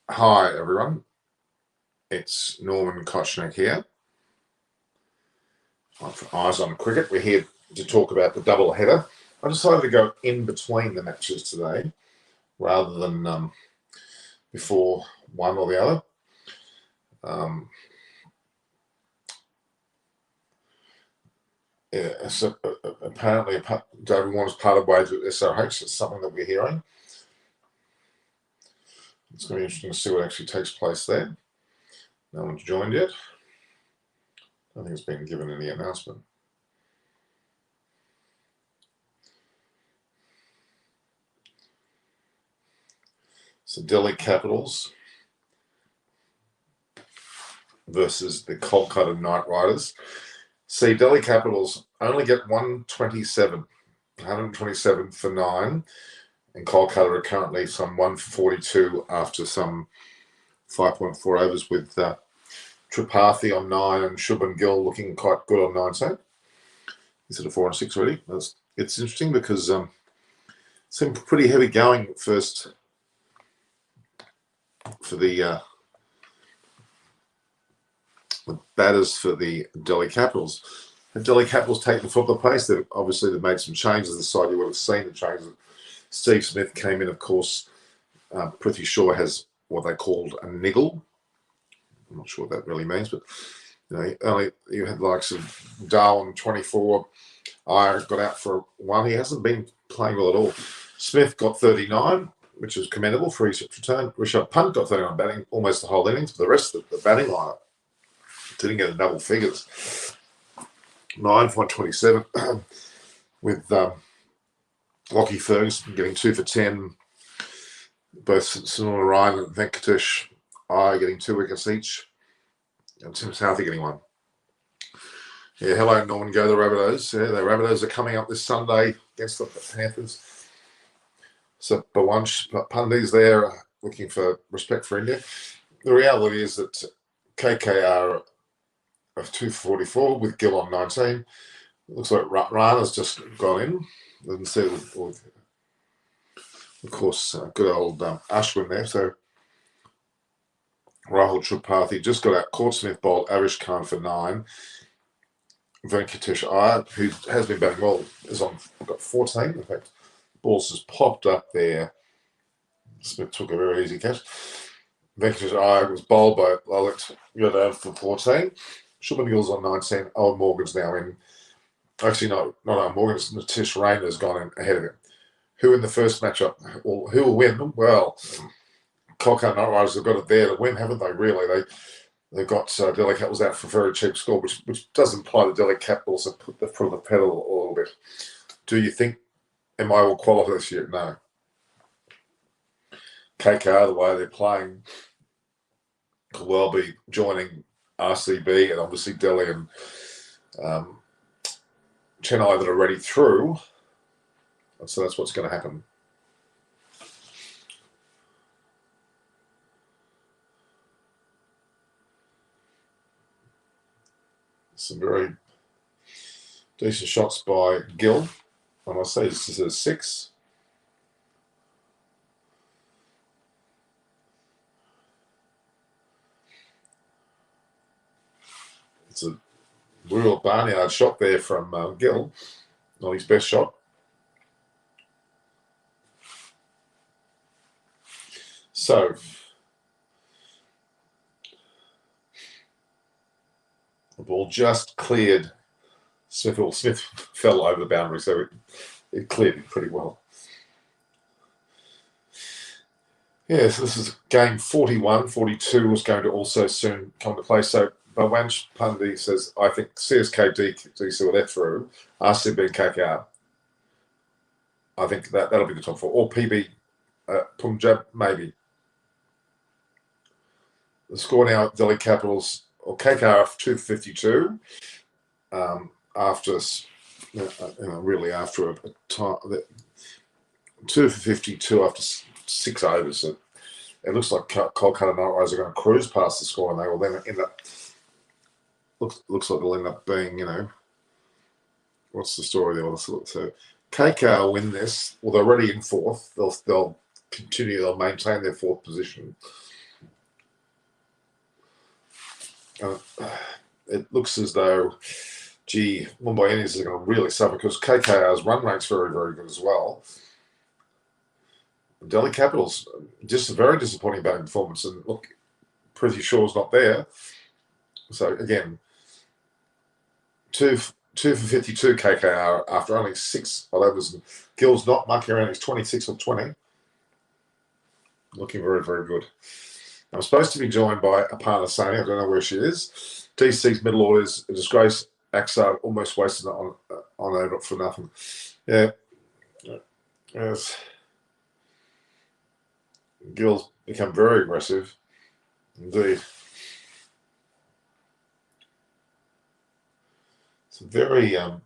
Hi everyone, it's Norman Kochnick here. For Eyes on Cricket, we're here to talk about the double header. I decided to go in between the matches today rather than before one or the other. So apparently David Warner's parted ways with SRH. It's something that we're hearing. It's going to be interesting to see what actually takes place there. No one's joined yet. I don't think it's been given any announcement. So Delhi Capitals versus the Kolkata Knight Riders. See, Delhi Capitals only get 127 for 9, and Kolkata are currently some 1 for 42 after some 5.4 overs with Tripathi on 9 and Shubman Gill looking quite good on 19. Instead of 4 and 6 already. It's interesting because some pretty heavy going first for the batters for the Delhi Capitals. The Delhi Capitals take the foot of the pace. They've made some changes. The side you would have seen the changes. Steve Smith came in, of course. Prithvi Shaw has what they called a niggle. I'm not sure what that really means, but you had the likes of Darwin 24. I got out for 1. He hasn't been playing well at all. Smith got 39, which was commendable for his return. Rishabh Pant got 39 batting, almost the whole innings. But the rest of the batting lineup didn't get a double figures. 9.27 with Lockie Ferguson getting 2 for 10. Both Sunil Ryan and Venkatesh are getting 2 wickets each. And Tim Southey getting 1. Yeah, hello, Norman. Go the Rabbitohs. Yeah, the Rabbitohs are coming up this Sunday against the Panthers. So Bawanch Pundi's there looking for respect for India. The reality is that KKR of 244 with Gill on 19. It looks like Rana's just gone in. Doesn't see of course, good old Ashwin there. So Rahul Tripathi just got out. Court Smith bowled Arish Khan for 9. Venkatesh Iyer, who has been batting well, got 14. In fact, balls just popped up there. Smith took a very easy catch. Venkatesh Iyer was bowled by Lalit Yadav for 14. Shubman Gill's on 19. Owen Morgan's now in. Actually, not Owen Morgan. Nitish Rayner's gone in ahead of him. Who in the first matchup? Well, who will win? Well, Kolkata Knight Riders have got it there to win, haven't they? Really, they've got Delhi Capitals out for a very cheap score, which does imply the Delhi Capitals have put the foot on the pedal a little bit. Do you think MI will qualify this year? No. KKR, the way they're playing, could well be joining RCB and obviously Delhi and Chennai that are already through. And so that's what's going to happen. Some very decent shots by Gill. I must say, this is a 6. It's a real barnyard shot there from Gill. Not his best shot. So, the ball just cleared. Smith fell over the boundary, so it cleared it pretty well. Yeah, so this is game 41. 42 is going to also soon come to play. So, Bawanch Pandi says, I think CSK DC, they're through. RCB and KKR. I think that'll be the top 4. Or PB Punjab, maybe. The score now, Delhi Capitals, or KKR 252, after, really after a time, 252 after 6 overs. So it looks like Kolkata Knight Riders are going to cruise past the score, and they will then end up, looks like they'll end up being, what's the story there? So KKR win this. Well, they're already in 4th. They'll continue, they'll maintain their fourth position. It looks as though, gee, Mumbai Indians are going to really suffer because KKR's run rate's very, very good as well. Delhi Capitals, just a very disappointing batting performance. And look, Prithvi Shaw's not there. So again, two for 52 KKR after only 6 overs. And Gill's not mucking around. He's 26 or 20. Looking very, very good. I'm supposed to be joined by Aparna Sani. I don't know where she is. DC's middle order is a disgrace. Axar almost wasted it on over for nothing. Yeah. Yes. Gill's become very aggressive. Indeed. It's a very, you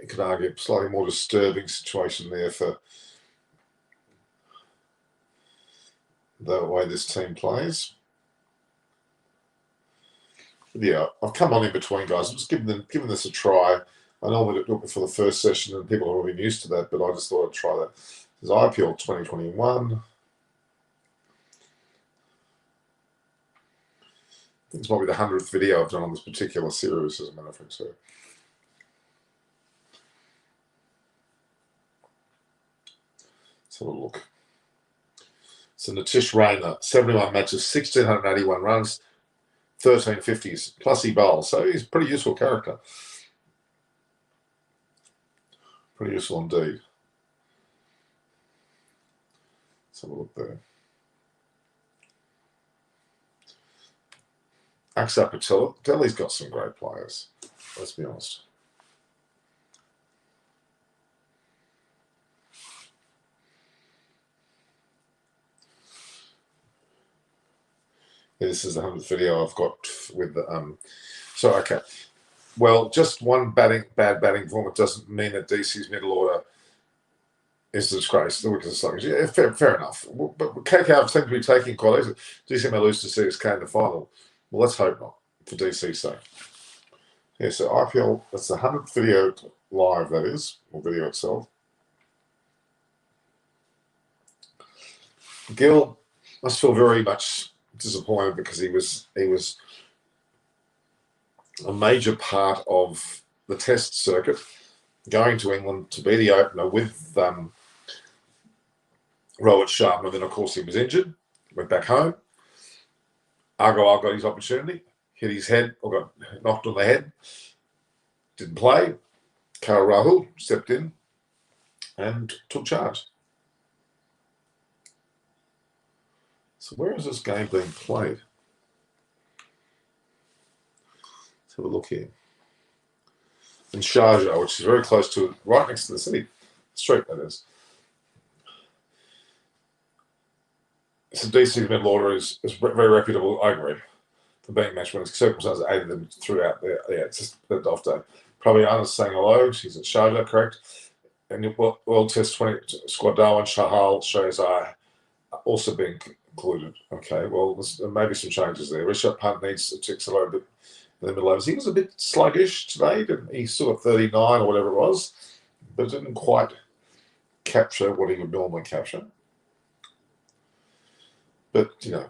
could argue, slightly more disturbing situation there for the way this team plays. Yeah, I've come on in between, guys. I'm just giving this a try. I normally do it for the first session, and people are already used to that, but I just thought I'd try that. This is IPL 2021. This might be the 100th video I've done on this particular series, as a matter of fact. So, let's have a look. So Nitish Rayner, 71 matches, 1,681 runs, 13 50s, plus he bowls. So he's a pretty useful character. Pretty useful indeed. Let's have a look there. Axar Patel. Delhi's got some great players, let's be honest. Yeah, this is the 100th video I've got with the so okay. Well, just one bad batting performance doesn't mean that DC's middle order is a disgrace. The wickets are sluggish. Yeah, fair enough. But KKR seem to be taking quite easily. DC may lose to CSK in the final. Well, let's hope not, for DC's sake. Yeah, so IPL, that's the 100th video live, that is, or video itself. Gill must feel very much disappointed because he was a major part of the test circuit, going to England to be the opener with Rohit Sharma. Then, of course, he was injured, went back home. Agarwal got his opportunity, hit his head, or got knocked on the head, didn't play. Rahul stepped in and took charge. So where is this game being played? Let's have a look here. In Sharjah, which is very close to, right next to the city. Street, that is. So DC's middle order is very reputable, I agree, for being match winners. Circumstances aided them throughout there. Yeah, it's just a off day. Probably Anna's saying hello. She's at Sharjah, correct? And World Test 20 squad Darwin, Shahal, Shazai also being included. Okay, well, there may be some changes there. Rishabh Pant needs to accelerate a bit in the middle overs. He was a bit sluggish today. He saw 39 or whatever it was, but didn't quite capture what he would normally capture. But, you know,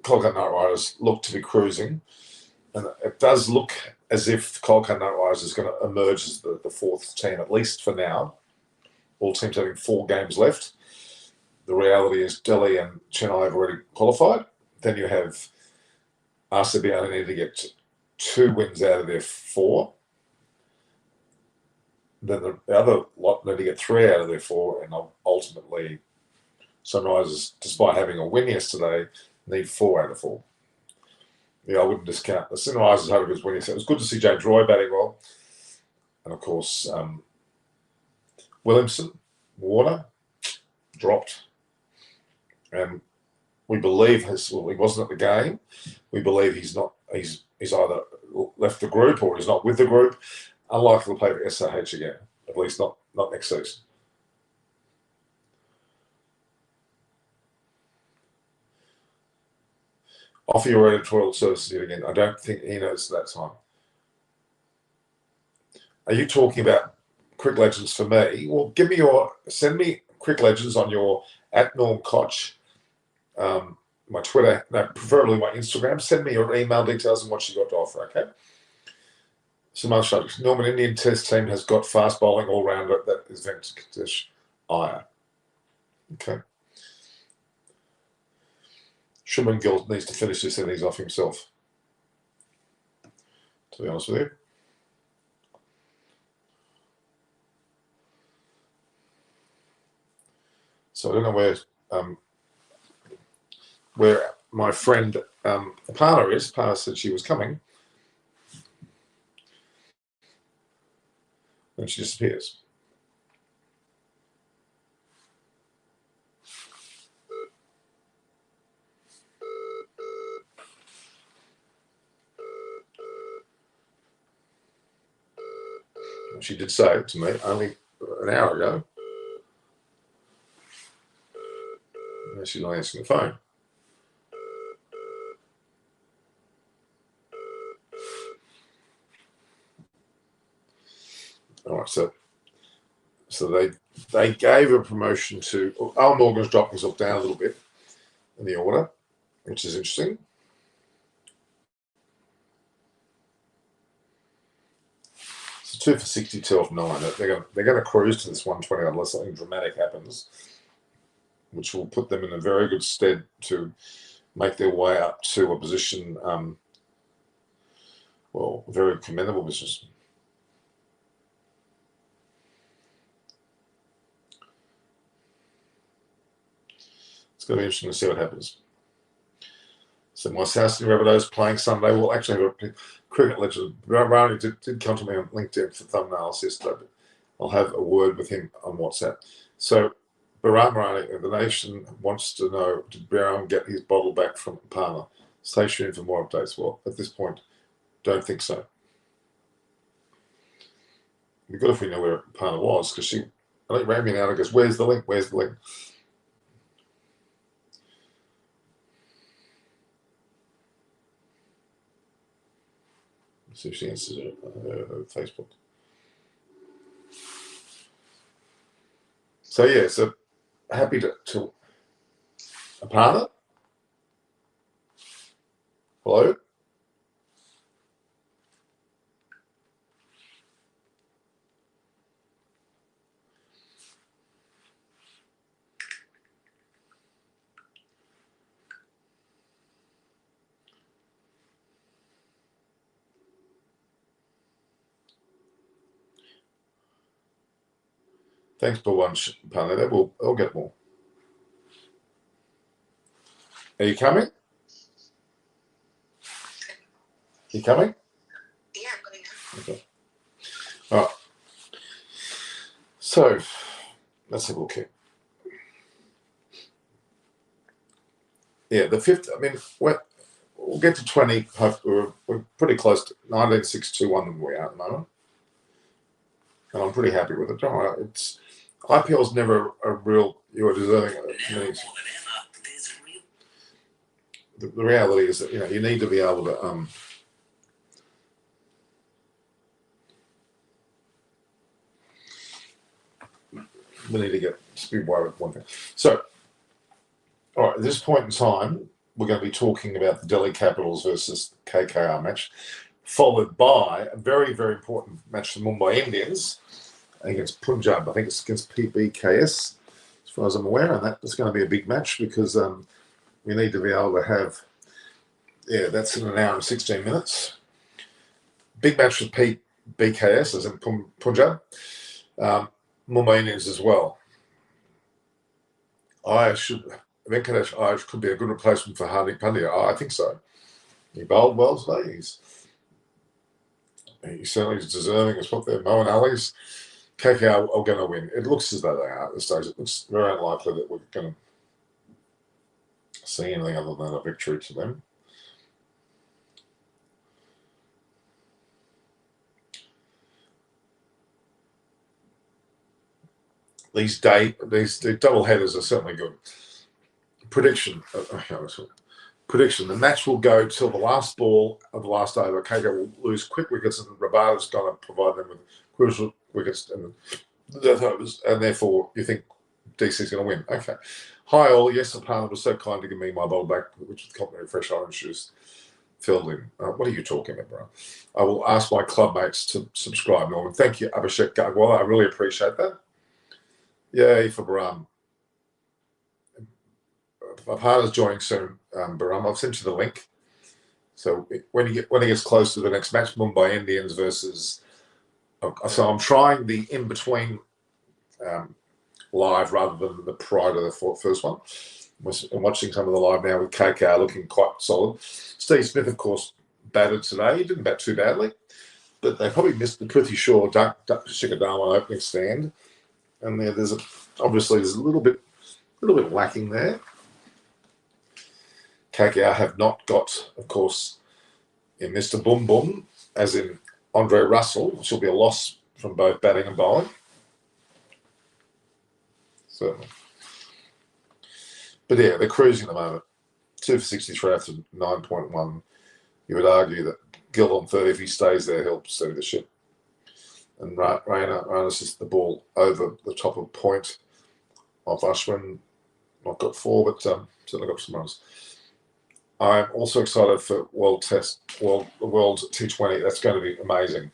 Kolkata Knight Riders look to be cruising. And it does look as if Kolkata Knight Riders is going to emerge as the fourth team, at least for now. All teams having 4 games left. The reality is Delhi and Chennai have already qualified. Then you have RCB only need to get 2 wins out of their 4. Then the other lot need to get 3 out of their 4. And ultimately, Sunrisers, despite having a win yesterday, need 4 out of 4. Yeah, I wouldn't discount the Sunrisers had a good win. So it was good to see James Roy batting well. And of course, Williamson, Warner, dropped. And we believe he wasn't at the game. We believe he's either left the group or he's not with the group. Unlikely to play for SRH again, at least not next season. Offer your editorial services again. I don't think he knows that time. Are you talking about quick legends for me, well, send me quick legends on your @NormKoch, my Twitter, no, preferably my Instagram. Send me your email details and what you got to offer, okay? Some other subjects. Norman Indian Test team has got fast bowling all rounder. That is Venkatesh Iyer. Okay. Shubman Gill needs to finish this innings off himself, to be honest with you. So I don't know where my friend Parna is. Parna said she was coming, and she disappears. She did say it to me only an hour ago. And she's not answering the phone. All right, so they gave a promotion to Al Morgan's dropped himself down a little bit in the order, which is interesting. It's 2 for 62 off 9. They're going to cruise to this 120 unless something dramatic happens, which will put them in a very good stead to make their way up to a position, very commendable position. It's going to be interesting to see what happens. So my South Sydney Rabbitohs playing Sunday. We'll actually have a cricket legend. Barani did come to me on LinkedIn for thumbnails yesterday, but I'll have a word with him on WhatsApp. So Barani, the nation wants to know, did Brown get his bottle back from Parna? Stay tuned for more updates. Well, at this point, don't think so. It'd be good if we knew where Parna was, because I think rang me now and goes, where's the link? Where's the link? See if she answers Facebook. So yeah, so happy to Aparna. Hello. Thanks for one, Aparna. We'll get more. Are you coming? You coming? Yeah, I'm coming now. Okay. All right. So let's have a look here. Yeah, the fifth. I mean, we'll get to 20. We're pretty close to 19,621 we are at the moment, and I'm pretty happy with it. It's IPL's never a real. You are deserving of it. The reality is that you need to be able to we need to get speed wide with one thing. So, all right, at this point in time, we're going to be talking about the Delhi Capitals versus KKR match, followed by a very, very important match for Mumbai Indians against Punjab. I think it's against PBKS, as far as I'm aware, and that's going to be a big match because we need to be able to have, that's in an hour and 16 minutes. Big match for PBKS, as in Punjab. Mumbai Indians as well. Venkatesh Iyer could be a good replacement for Hardik Pandya. I think so. He bowled well today. He certainly is deserving of spot there. Moeen Ali's KKR are going to win. It looks as though they are at this stage. It looks very unlikely that we're going to see anything other than a victory to them. These double headers are certainly good. Prediction. The match will go till the last ball of the last over. KKR will lose quick wickets, and Rabada's going to provide them with wickets, and therefore you think DC's going to win. Okay. Hi all. Yes, the partner was so kind to give me my bowl back, which is complimentary fresh orange juice filled in. What are you talking about, bro? I will ask my club mates to subscribe, Norman. Thank you, Abhishek Gargwala. I really appreciate that. Yay for Baram. My partner's joining soon, Baram. I've sent you the link. So when he gets close to the next match, Mumbai Indians versus. So I'm trying the in between live rather than the prior to the first one. I'm watching some of the live now with KKR looking quite solid. Steve Smith, of course, batted today. He didn't bat too badly, but they probably missed the Prithvi Shaw Shikadama opening stand, and there's obviously a little bit lacking there. KKR have not got, of course, in Mr. Boom Boom, as in Andre Russell, which will be a loss from both batting and bowling. Certainly. But yeah, they're cruising at the moment. 2 for 63 after 9.1. You would argue that Gill on 30, if he stays there, he'll steady the ship. And Raina assisted the ball over the top of point off Ashwin. Not got 4, but certainly got some runs. I'm also excited for World T20. That's going to be amazing.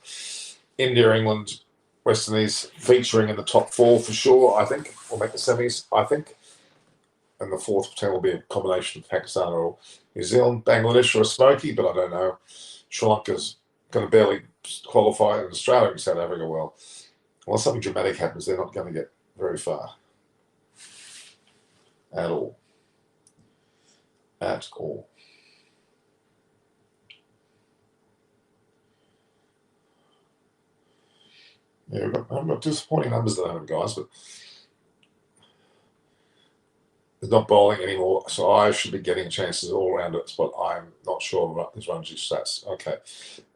India, England, West Indies featuring in the top 4 for sure, I think. We'll make the semis, I think. And the fourth team will be a combination of Pakistan or New Zealand. Bangladesh or a smoky, but I don't know. Sri Lanka's going to barely qualify, and Australia and South Africa well. Unless something dramatic happens, they're not going to get very far. At all. At all. Yeah, I've got disappointing numbers at the moment, guys, but it's not bowling anymore, so I should be getting chances all around it, but I'm not sure about this Ranji stats. Okay.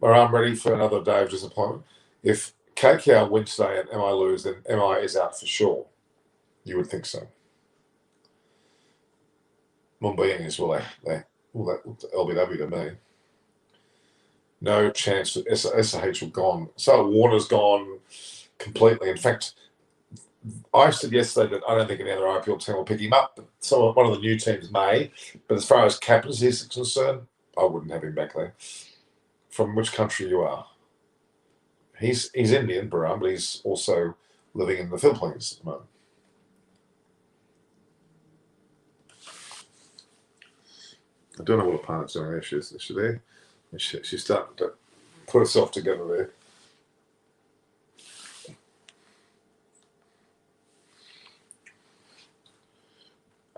But I'm ready for another day of disappointment. If KKR wins today and MI lose, then MI is out for sure. You would think so. Mumbai Indians, will they LBW to me. No chance for SH have gone. So Warner's gone completely. In fact, I said yesterday that I don't think any other IPL team will pick him up. But one of the new teams may. But as far as captaincy is concerned, I wouldn't have him back there. From which country you are? He's Indian, Baram, but he's also living in the Philippines at the moment. I don't know what opponent's doing there. She's there. She's starting to put herself together there.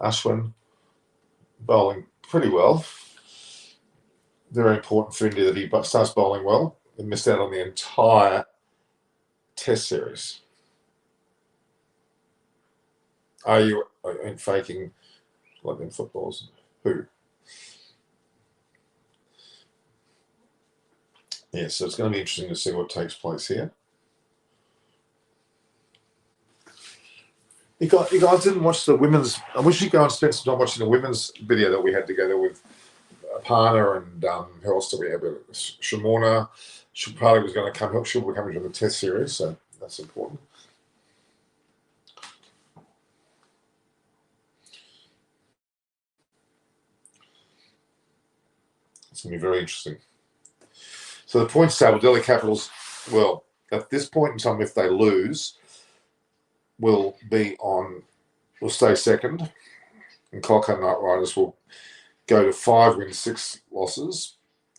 Ashwin bowling pretty well. Very important for India that he starts bowling well. They missed out on the entire Test series. Are you faking like them footballs? Who? Yeah, so it's going to be interesting to see what takes place here. You guys didn't watch the women's. I wish you guys spent some time watching the women's video that we had together with Aparna and who else do we have? Shamona. Shupali was going to come. She'll be coming to the Test series, so that's important. It's going to be very interesting. So the points table, Delhi Capitals, well, at this point in time, if they lose, will stay second, and Kolkata Knight Riders will go to 5 wins, 6 losses,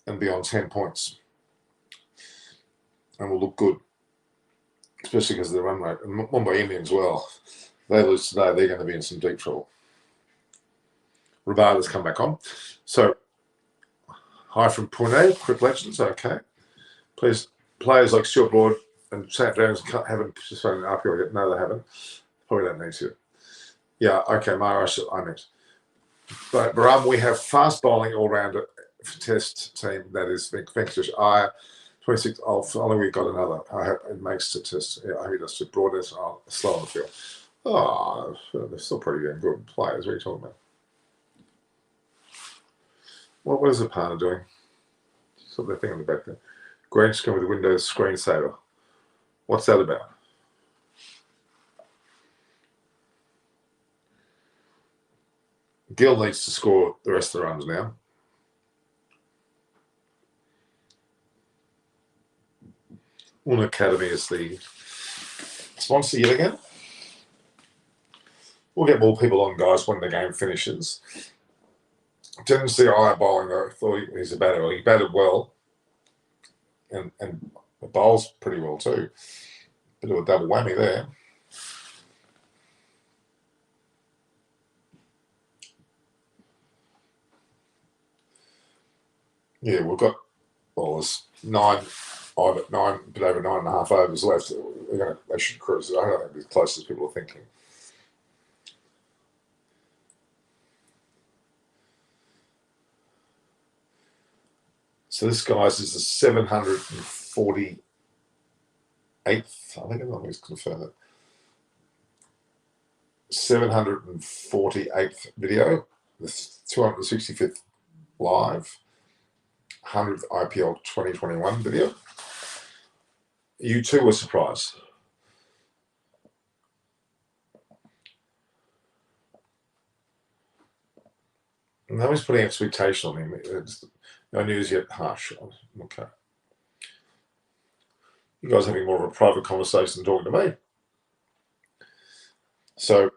and be on 10 points, and will look good, especially because of the run rate. And Mumbai Indians, well, if they lose today, they're going to be in some deep trouble. Rabada's come back on. So, hi from Pune, Quick Legends, okay. Please, players like Stuart Broad and Sam Downs haven't participated in RPL yet. No, they haven't. Probably don't need to. Yeah, okay, Maharashtra, I meant. But Baram, we have fast bowling all-rounder Test team. That is Venkatesh Iyer, 26. Only we've got another. I hope it makes the Test. Yeah, I hope he does too. Broadness, slow on the field. Oh, they're still pretty damn good players. What are you talking about? What is the partner doing? Something thing on the back there. Green's coming with the Windows screensaver. What's that about? Gill needs to score the rest of the runs now. Un Academy is the sponsor yet again. We'll get more people on, guys, when the game finishes. Didn't see Aya bowling, though. I thought he's a batter. He batted well. And bowls pretty well, too. Bit of a double whammy there. Yeah, we've got, there's bit over 9.5 overs left. They should cruise it. I don't think it's as close as people are thinking. So this, guys, is the 748th. I think I'm going to confirm that. 748th video. The 265th live. 100th IPL 2021 video. You too were surprised. Nobody's putting expectation on him. No news yet. Harsh. Okay. You guys are having more of a private conversation than talking to me. So,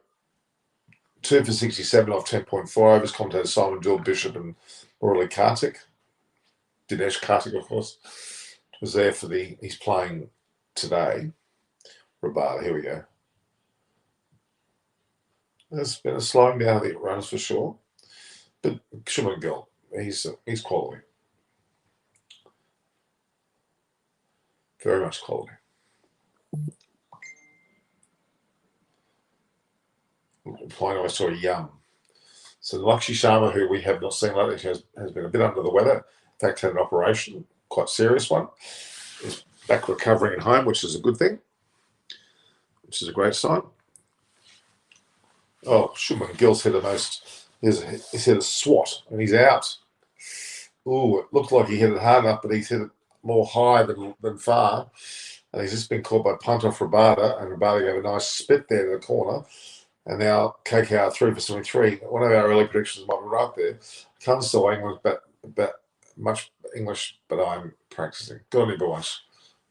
2 for 67 off 10.4 overs. Commentator Simon Dill, Bishop, and Murali Kartik. Dinesh Kartik, of course, was there for he's playing today. Rabada, here we go. There's been a slowing down of the runs for sure. But Shubman Gill, he's quality. Very much quality. Playing, I saw a Yum. So Lakshmi Sharma, who we have not seen lately, has been a bit under the weather. In fact, had an operation, quite serious one. Is back recovering at home, which is a good thing. Which is a great sign. Oh, Shubman Gill's hit he's hit a swat, and he's out. Oh, it looked like he hit it hard enough, but he's hit it more high than far. And he's just been caught by punt off Rabada, and Rabada gave a nice spit there to the corner. And now KKR 3 for 73. One of our early predictions might be right there. I can't still English, but much English, but I'm practicing. Good on you, boys.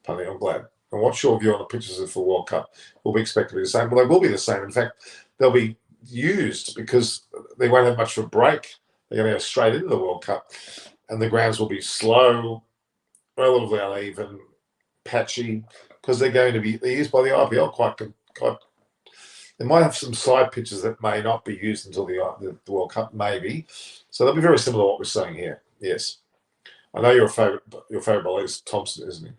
Punny, I'm glad. And what's your view on the pictures of the World Cup? Will we expect to be the same? Well, they will be the same. In fact, they'll be used because they won't have much of a break. They're going to go straight into the World Cup. And the grounds will be slow, relatively uneven, patchy, because they're used by the IPL quite. They might have some side pitches that may not be used until the World Cup, maybe. So they'll be very similar to what we're saying here. Yes, I know your favorite bowler is Thompson, isn't he?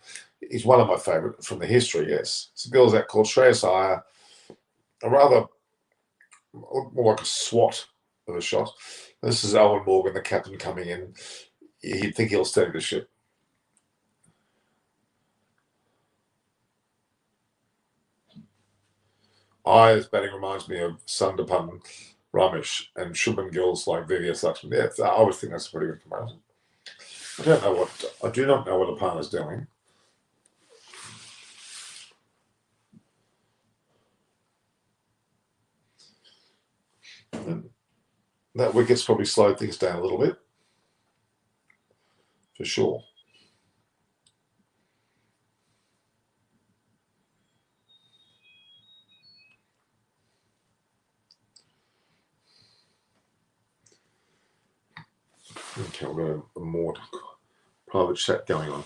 He's one of my favorite from the history. Yes, some girls out called Shreyas Iyer, a rather more like a swat of a shot. This is Owen Morgan, the captain, coming in. You'd think he'll steady the ship. Iyer's batting reminds me of Sundarpan, Ramesh, and Shubman Gill's like VVS Lakshman. Yeah, I always think that's a pretty good comparison. I do not know what Apana's doing. And that wicket's probably slowed things down a little bit, for sure. Okay, we've got a more private chat going on.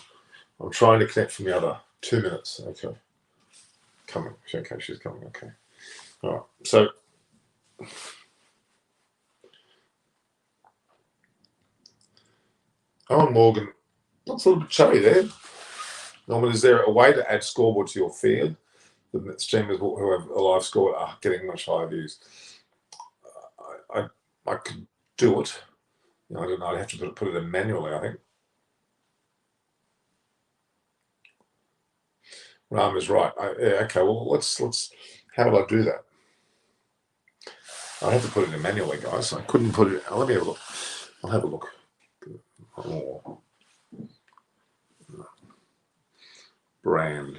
I'm trying to connect from the other 2 minutes. Okay. Coming. Okay, she's coming. Okay. All right. So, Owen Morgan looks a little bit chubby there. Norman, is there a way to add scoreboard to your feed? The streamers who have a live score are getting much higher views. I could do it. I don't know. I'd have to put it in manually, I think. Ram is right. Okay, well, let's. How do I do that? I have to put it in manually, guys. I couldn't put it. Let me have a look. I'll have a look. Oh. Brand.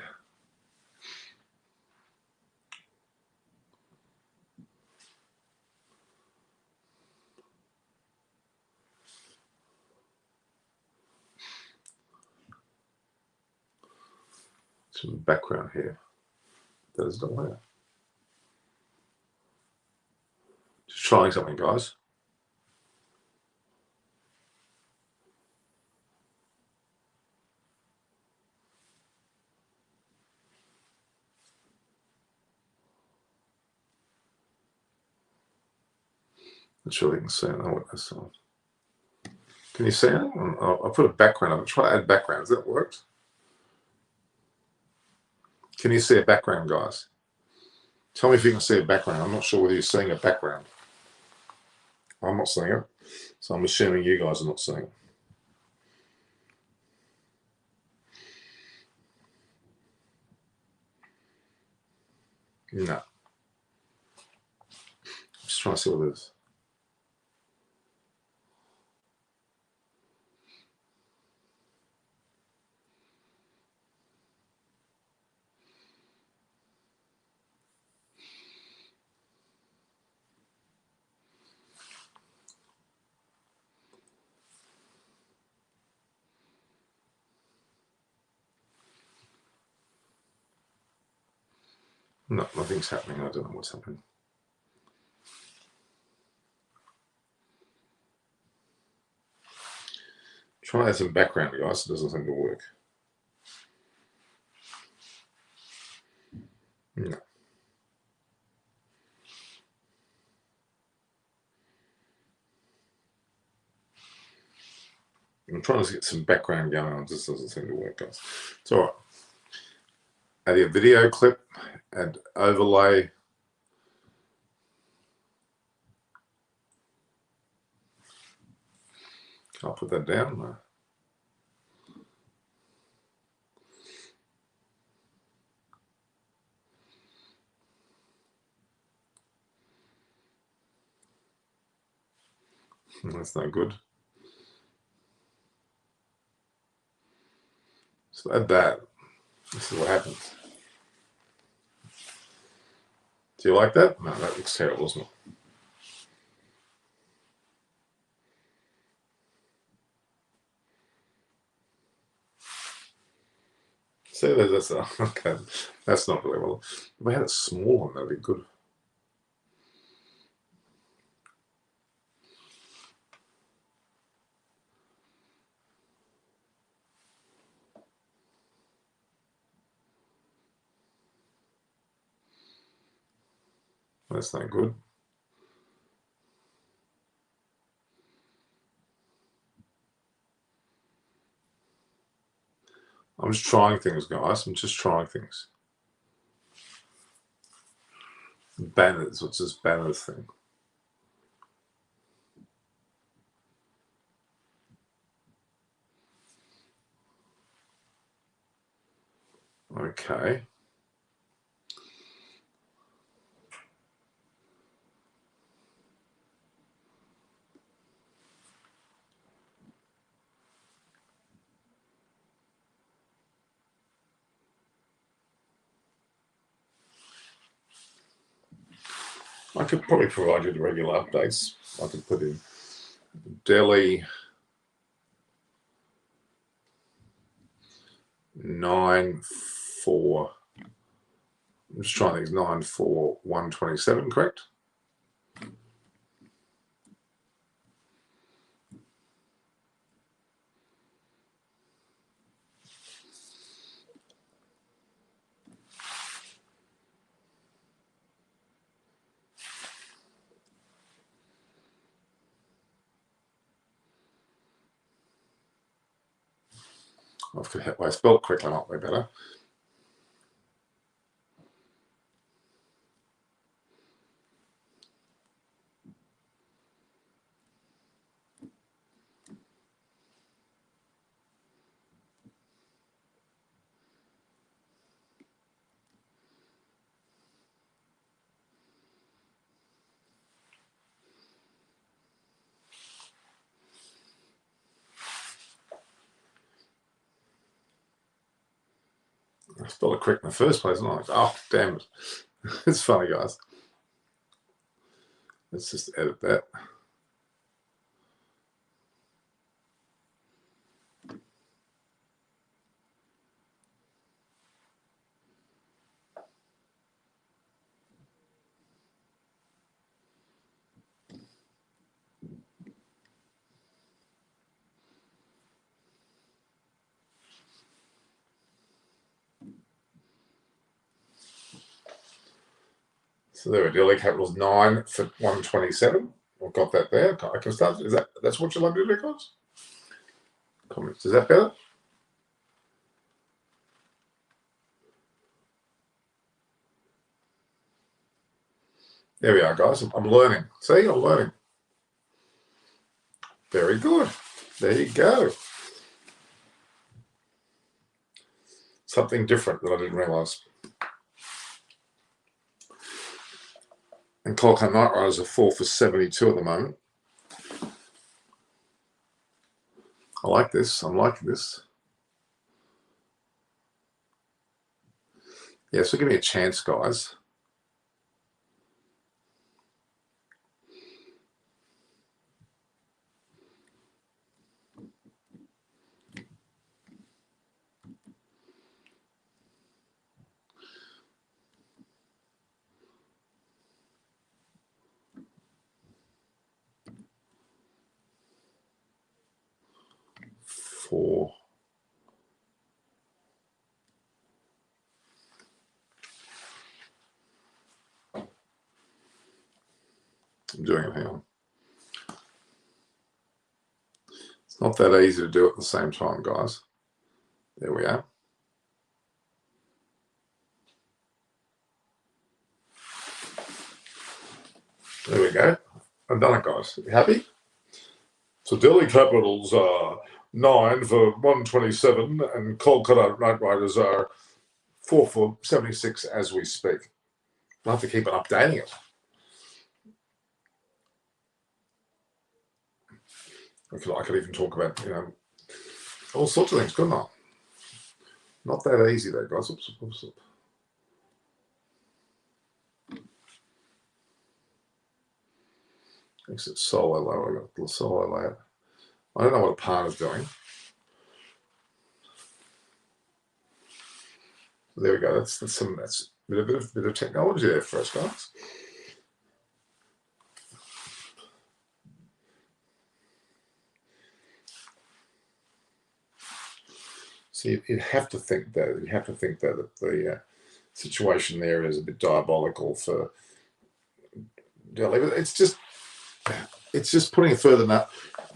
some background here. That is not there. Just trying something, guys. Not sure you can see it. I know what that's on. Can you see it? I'll put a background on it. Try to add backgrounds. That works. Can you see a background, guys? Tell me if you can see a background. I'm not sure whether you're seeing a background. I'm not seeing it, so I'm assuming you guys are not seeing it. No. Just trying to see what it is. No, nothing's happening. I don't know what's happening. Try to add some background, guys. It doesn't seem to work. No. I'm trying to get some background going on. It just doesn't seem to work, guys. It's all right. Add a video clip and overlay. I'll put that down. No. That's no good. So add that. This is what happens. Do you like that? No, that looks terrible, isn't it? See, that's okay. That's not really well. If we had it smaller, that'd be good. That's not good. I'm just trying things, guys. I'm just trying things. Banners. What's this banners thing? Okay. I could probably provide you the regular updates. I could put in Delhi 9-4. I'm just trying things 9-4-127, correct? If I spelled correctly, might be better. I spelled it correct in the first place, and I'm like, oh, damn it. It's funny, guys. Let's just edit that. So there we go. Delhi Capitals 9 for 127. I've got that there. I can start. That's what you like to do, guys? Comments. Is that better? There we are, guys. I'm learning. See, I'm learning. Very good. There you go. Something different that I didn't realise. And Kolkata Knight Riders are 4 for 72 at the moment. I like this. I'm liking this. Yeah, so give me a chance, guys. Four. I'm doing it. Hang on. It's not that easy to do at the same time, guys. There we are. There we go. I've done it, guys. You happy? So Delhi Capitals are 9 for 127, and Kolkata Knight Riders are 4 for 76 as we speak. I'll have to keep on updating it. I could even talk about, all sorts of things, couldn't I? Not that easy though, guys. Oops. Exit solo low. I got a little solo layer. I don't know what a partner's doing. There we go. That's a bit of technology there for us, guys. So you'd have to think that the situation there is a bit diabolical for Delhi. But it's just putting it further now.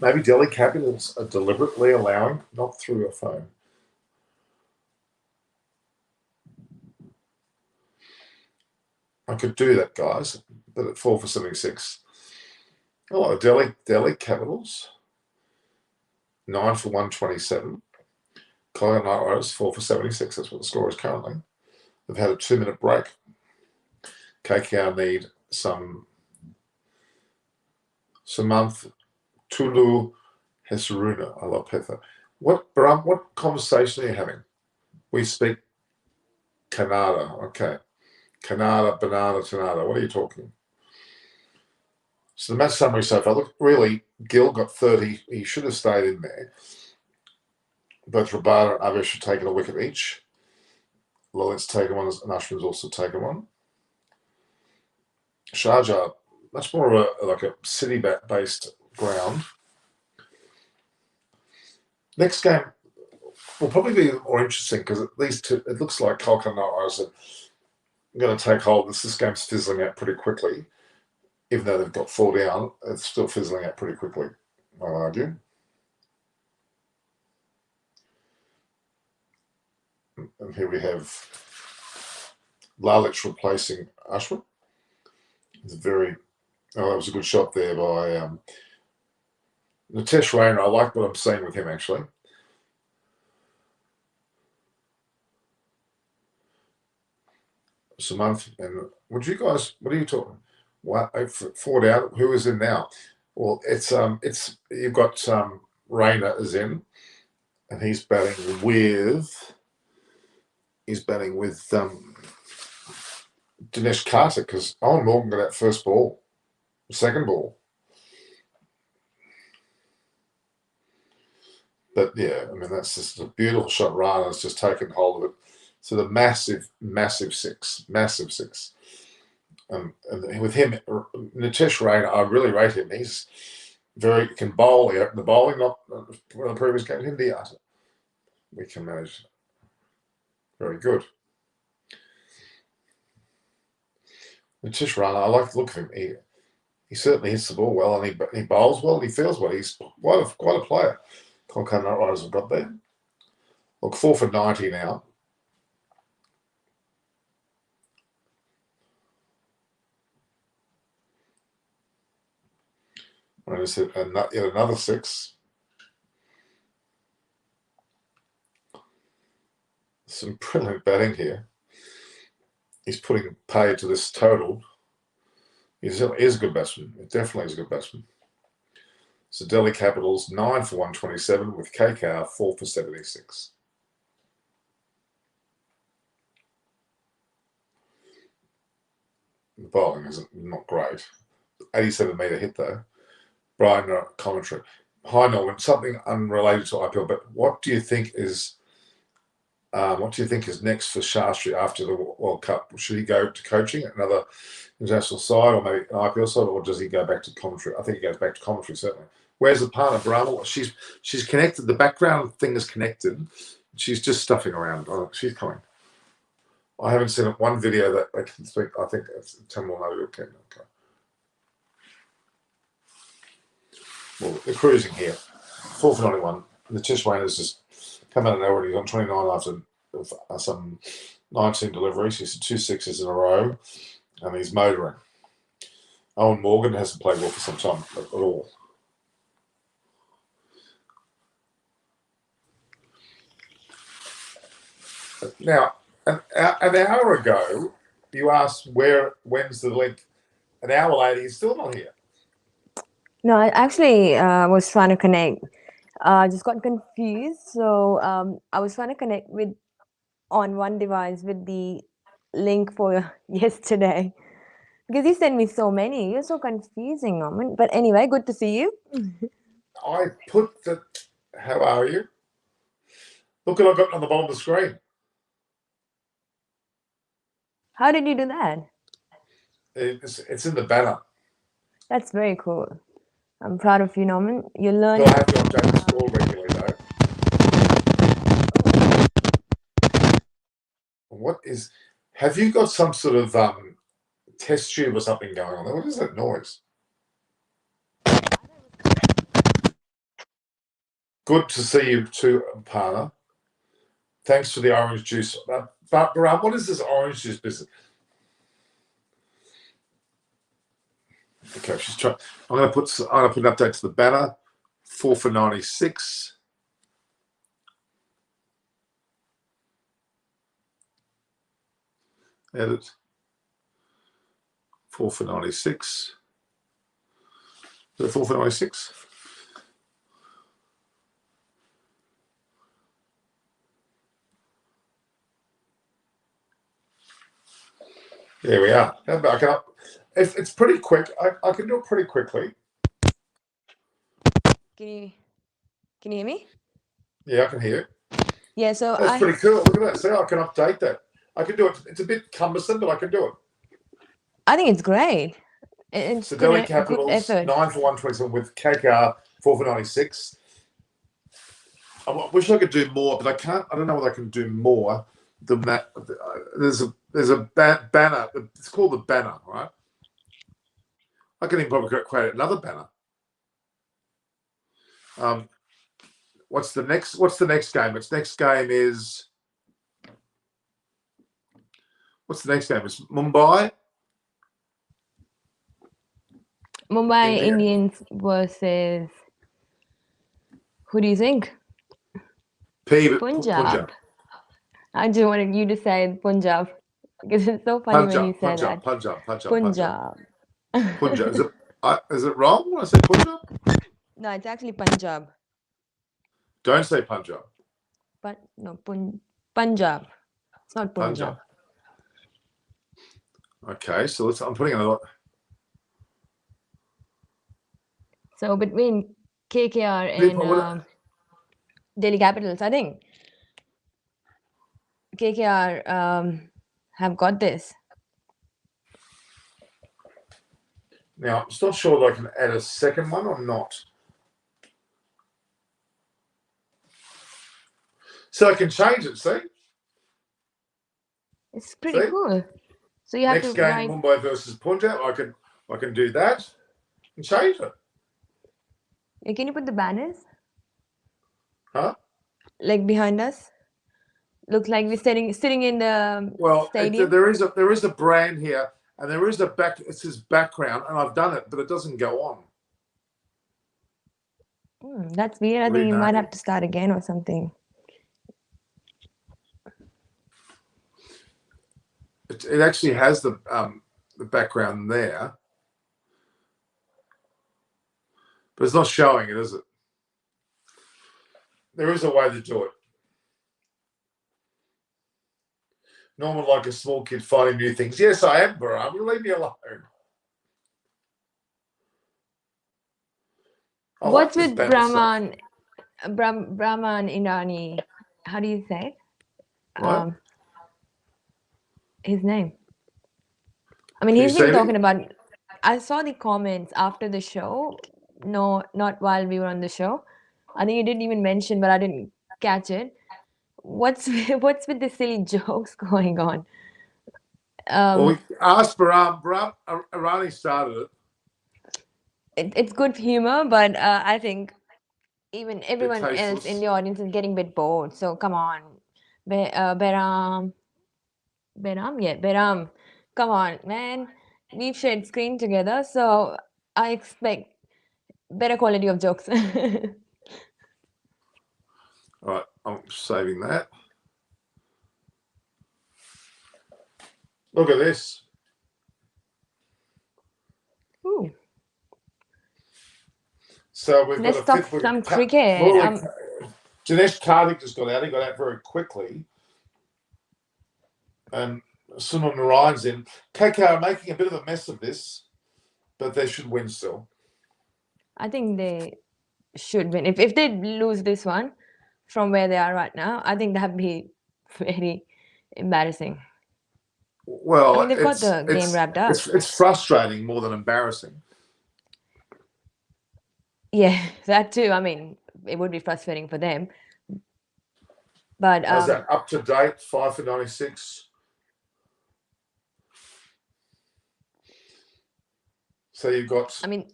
Maybe Delhi Capitals are deliberately allowing, not through a phone. I could do that, guys, but at 4 for 76. Oh, Delhi Capitals, 9 for 127. Kolkata Knight Riders, 4 for 76. That's what the score is currently. They've had a 2-minute break. KKR need some Samanth Tulu Hesaruna. I love Petha. What conversation are you having? We speak Kannada. Okay. Kannada, banana, Tanada. What are you talking? So the match summary so far. Look, really, Gill got 30. He should have stayed in there. Both Rabada and Avish have taken a wicket each. Lalit's taken one, and Ashwin's also taken one. Sharjah, much more of a city-based ground. Next game will probably be more interesting because at least it looks like Kolkata Knight Riders are going to take hold. This game's fizzling out pretty quickly. Even though they've got 4 down, it's still fizzling out pretty quickly, I'll argue. And here we have Lalich replacing Ashwin. That was a good shot there by Nitesh Raina. I like what I'm seeing with him, actually. Samanth, and what are you talking? What, 4 down? Who is in now? Well, it's you've got Raina is in, and he's batting with Dinesh Karthik because Owen Morgan got that first ball, second ball. But yeah, I mean that's just a beautiful shot. Rana's just taken hold of it. So the massive six. And with him, Nitesh Raina, I really rate him. He's can bowl. He opened the bowling, not one of the previous games. India, we can manage. Very good. It's Rana. I like the look of him. He certainly hits the ball well, and he bowls well, and he feels well. He's quite a player. Kolkata Knight Riders have got there. Look, 4 for 90 now. I just hit yet another 6. Some brilliant batting here. He's putting paid to this total. He is a good batsman. It definitely is a good batsman. So Delhi Capitals 9 for 127 with KKR 4 for 76. The bowling is not great. 87-metre hit though. Brian commentary. Hi Norman, something unrelated to IPL, but what do you think is next for Shastri after the World Cup? Should he go to coaching at another international side or maybe an IPL side, or does he go back to commentary? I think he goes back to commentary, certainly. Where's the partner, Brahma? She's connected. The background thing is connected. She's just stuffing around. Oh, she's coming. I haven't seen one video that I can speak. I think it's Tamil Nadu. Okay. Well, they're cruising here. 4 for 91. And the Tish Rayner's just come out of nowhere. He's on 29 after some 19 deliveries. He's 2 sixes in a row, and he's motoring. Owen Morgan hasn't played well for some time at all. Now, an hour ago, you asked when's the link. An hour later, he's still not here. No, I actually was trying to connect. I just got confused. So I was trying to connect on one device with the link for yesterday. Because you sent me so many. You're so confusing, Norman. But anyway, good to see you. I put the... How are you? Look what I've got on the bottom of the screen. How did you do that? It's in the banner. That's very cool. I'm proud of you, Norman. You're But learning. I have to update the score regularly, though. What is... Have you got some sort of test tube or something going on there? What is that noise? Good to see you too, Parna. Thanks for the orange juice. But Baram, what is this orange juice business? Okay, she's trying. I'm going to put an update to the banner. 4 for 96. Edit. 4 for 96. Is it 4 for 96? There we are. It's pretty quick. I can do it pretty quickly. Can you hear me? Yeah, I can hear you. Yeah, so That's pretty cool. Look at that. See, I can update that. I can do it. It's a bit cumbersome, but I can do it. I think it's great. It's So Delhi good Capitals, effort. 9 for 127 with KKR, 4 for 96. I wish I could do more, but I can't. I don't know whether I can do more than that. There's a banner. It's called the banner, right? I can even probably create another banner. What's the next game? Its next game is... What's the next game? It's Mumbai Mumbai India. Indians versus... Who do you think? Punjab. I just wanted you to say Punjab because it's so funny when you say that. Punjab. Punjab. Is it wrong when I say Punjab? No, it's actually Punjab. Don't say Punjab. Punjab. It's not Punjab. Okay, so I'm putting another... So between KKR and Delhi Capitals, I think KKR have got this. Now, I'm still not sure that I can add a second one or not. So I can change it, see? It's pretty cool. So you have Next to game, write. Mumbai versus Punjab. I can do that and change it. Can you put the banners Huh? like behind us? Looks like we're sitting in the Well, stadium. there is a brand here, and there is a back. It says background, and I've done it, but it doesn't go on. That's weird. I think you might Rename. have to start again or something. It actually has the background there, but it's not showing it, is it? There is a way to do it. Norman, like a small kid finding new things. Yes, I am, Baram. You leave me alone. I like What's this with banner stuff. Brahman Irani? How do you say What? his name? I mean, Can you he's been see talking me? about. I saw the comments after the show. No, not while we were on the show. I think you didn't even mention, but I didn't catch it. What's with the silly jokes going on? Well, we asked Baram. Baram Irani started it. It's good humor, but I think even Bit everyone else in tasteless. the audience is getting a bit bored. So come on, Beram, come on, man. We've shared screen together, so I expect better quality of jokes. All right, I'm saving that. Look at this. Ooh. So we've Let's got a talk fifth some wicket. cricket. Dinesh Karthik just got out. He got out very quickly. And Sunil Narayan's in. KKR are making a bit of a mess of this, but they should win still. I think they should win. If they lose this one from where they are right now, I think that'd be very embarrassing. Well, I mean, they've got the game wrapped up. it's frustrating more than embarrassing. Yeah, that too. I mean, it would be frustrating for them. But How's that? Up to date, 5 for 96. So you've got. I mean,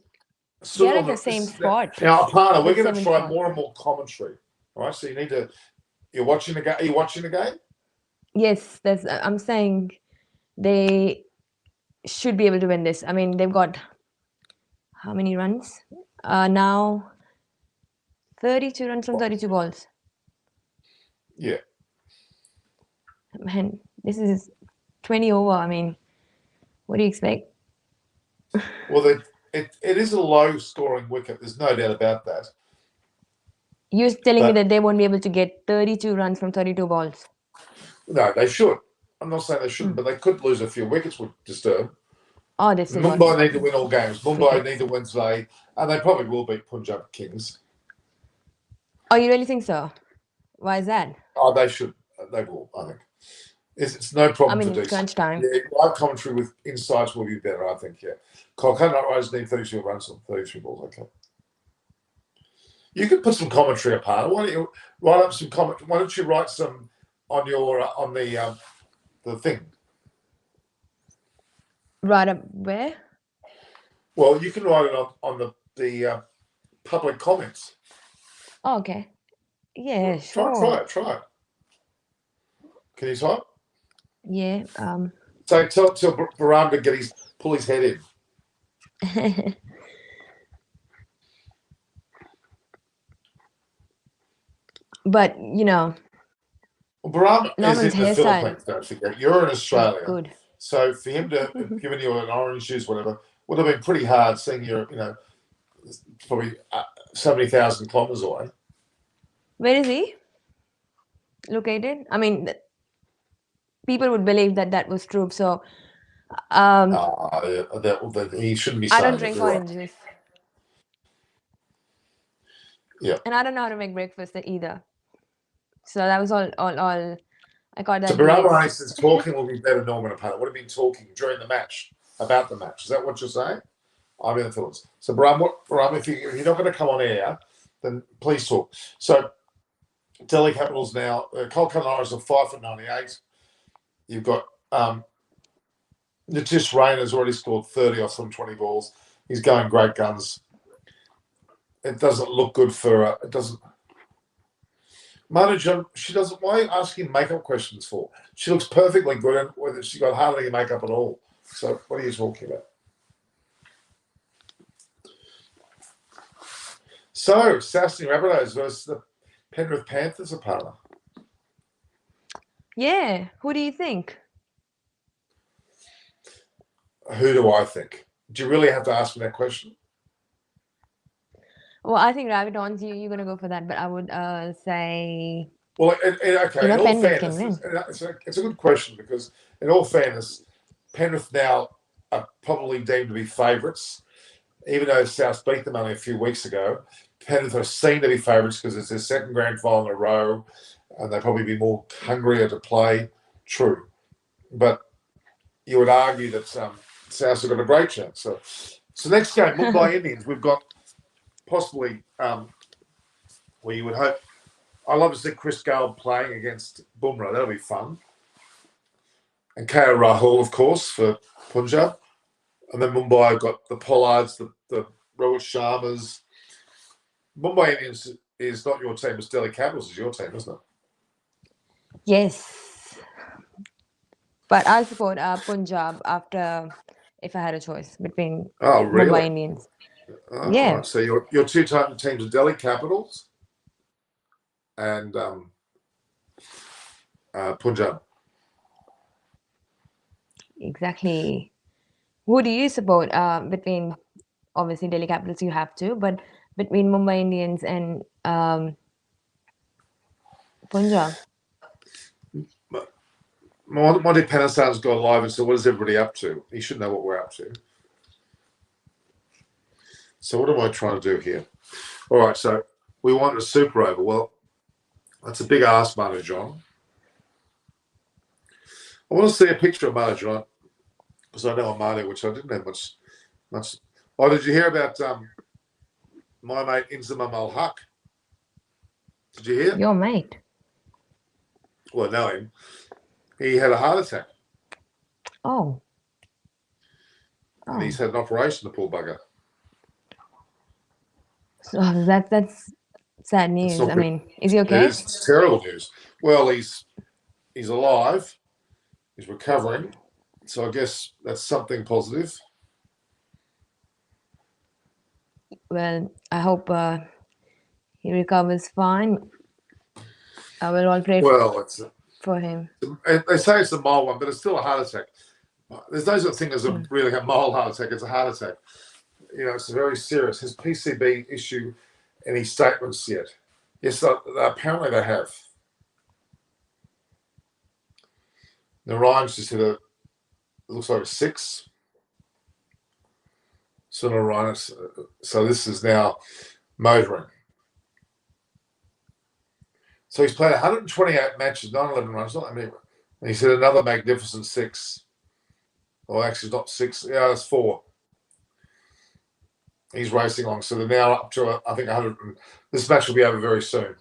they're like the same spot. Now, Aparna, we're The going to seventh try spot. more and more commentary. All right, so you need to. You're watching the game. Are you watching the game? Yes, I'm saying they should be able to win this. I mean, they've got how many runs? Now 32 runs from 32 balls. Yeah. Man, this is 20 over. I mean, what do you expect? Well, it is a low scoring wicket. There's no doubt about that. You're telling me that they won't be able to get 32 runs from 32 balls? No, they should. I'm not saying they shouldn't, but they could lose a few wickets would disturb. Oh, they've still got Mumbai need to win all games. Mumbai wickets. need to win today, and they probably will beat Punjab Kings. Oh, you really think so? Why is that? Oh, they should. They will, I think. It's no problem I mean, to do it's crunch time. Yeah, live commentary with insights will be better, I think, yeah. Kolkata Knight Riders need 32 runs on 33 balls, okay. You could put some commentary apart. Why don't you write up some comment? Why don't you write some on your on the thing? Right up where? Well, you can write it on the public comments. Oh, okay. Yeah, sure. Try it. Can you type? Yeah. So tell Baram to pull his head in. But you know, Well, Baram Norman's is in the hairstyle. Philippines. Don't forget, you're in Australia. Good. So for him to have given you an orange juice, whatever, would have been pretty hard. Seeing you're, probably 70,000 kilometers away. Where is he located? I mean, people would believe that was true. So, He shouldn't be saying I don't that. drink You're right. orange juice. Yeah. And I don't know how to make breakfast either. So that was all. I got that. So Baram says talking will be better, Norman Apana. What have you been talking during the match about the match? Is that what you're saying? I'm in the Philippines. So Baram, if you're not going to come on air, then please talk. So Delhi Capitals now, Kolkata Knight Riders are 5 for 98. You've got Nitish Rayner's already scored 30 off some 20 balls. He's going great guns. It doesn't look good for it doesn't. Manager, she doesn't. Why are you asking makeup questions for? She looks perfectly good, and whether she got hardly any makeup at all. So what are you talking about? So Sasni Rabbitohs versus the Penrith Panthers are partner. Yeah. Who do you think? Who do I think? Do you really have to ask me that question? Well, I think Rabbitohs, you're going to go for that, but I would say, Well, okay. In all Penrith can fairness, win. it's a good question because, in all fairness, Penrith now are probably deemed to be favourites, even though South beat them only a few weeks ago. Penrith are seen to be favourites because it's their second grand final in a row, and they'll probably be more hungrier to play. True, but you would argue that South have got a great chance. So next game, Mumbai Indians, we've got possibly where you would hope. I love to see Chris Gale playing against Bumrah. That'll be fun. And KKR Rahul, of course, for Punjab. And then Mumbai have got the Pollards, the Rohit Sharmas. Mumbai Indians is not your team, it's Delhi Capitals is your team, isn't it? Yes. But I'll support Punjab if I had a choice between Oh, really? Mumbai Indians. Oh, Yeah. right. So your two teams are Delhi Capitals and Punjab. Exactly. Who do you support between, obviously, Delhi Capitals you have to, but between Mumbai Indians and Punjab? Monty Penasar's gone live and said, what is everybody up to? He should know what we're up to. So what am I trying to do here? All right, so we want a super over. Well, that's a big ask, Manu John. I want to see a picture of Manu John because I know a Manu, which I didn't have much. Oh, did you hear about my mate Inzamam Al Haq? Did you hear? Your mate. Well, I know him. He had a heart attack. Oh. And he's had an operation, the poor bugger. So that's sad news. I mean, is he okay? It's terrible news. Well, he's alive. He's recovering. So I guess that's something positive. Well, I hope he recovers fine. I will all pray for him. They say it's a mild one, but it's still a heart attack. There's no such thing as a really mild heart attack. It's a heart attack. You know, it's very serious. Has PCB issued any statements yet? Yes, apparently they have. Narayan's just hit it looks like a 6. So Narayan, so this is now motoring. So he's played 128 matches, 911 runs, not that many. And he's hit another magnificent 6. Well, actually, not 6. Yeah, it's 4. He's racing along. So they're now up to, I think, 100. This match will be over very soon.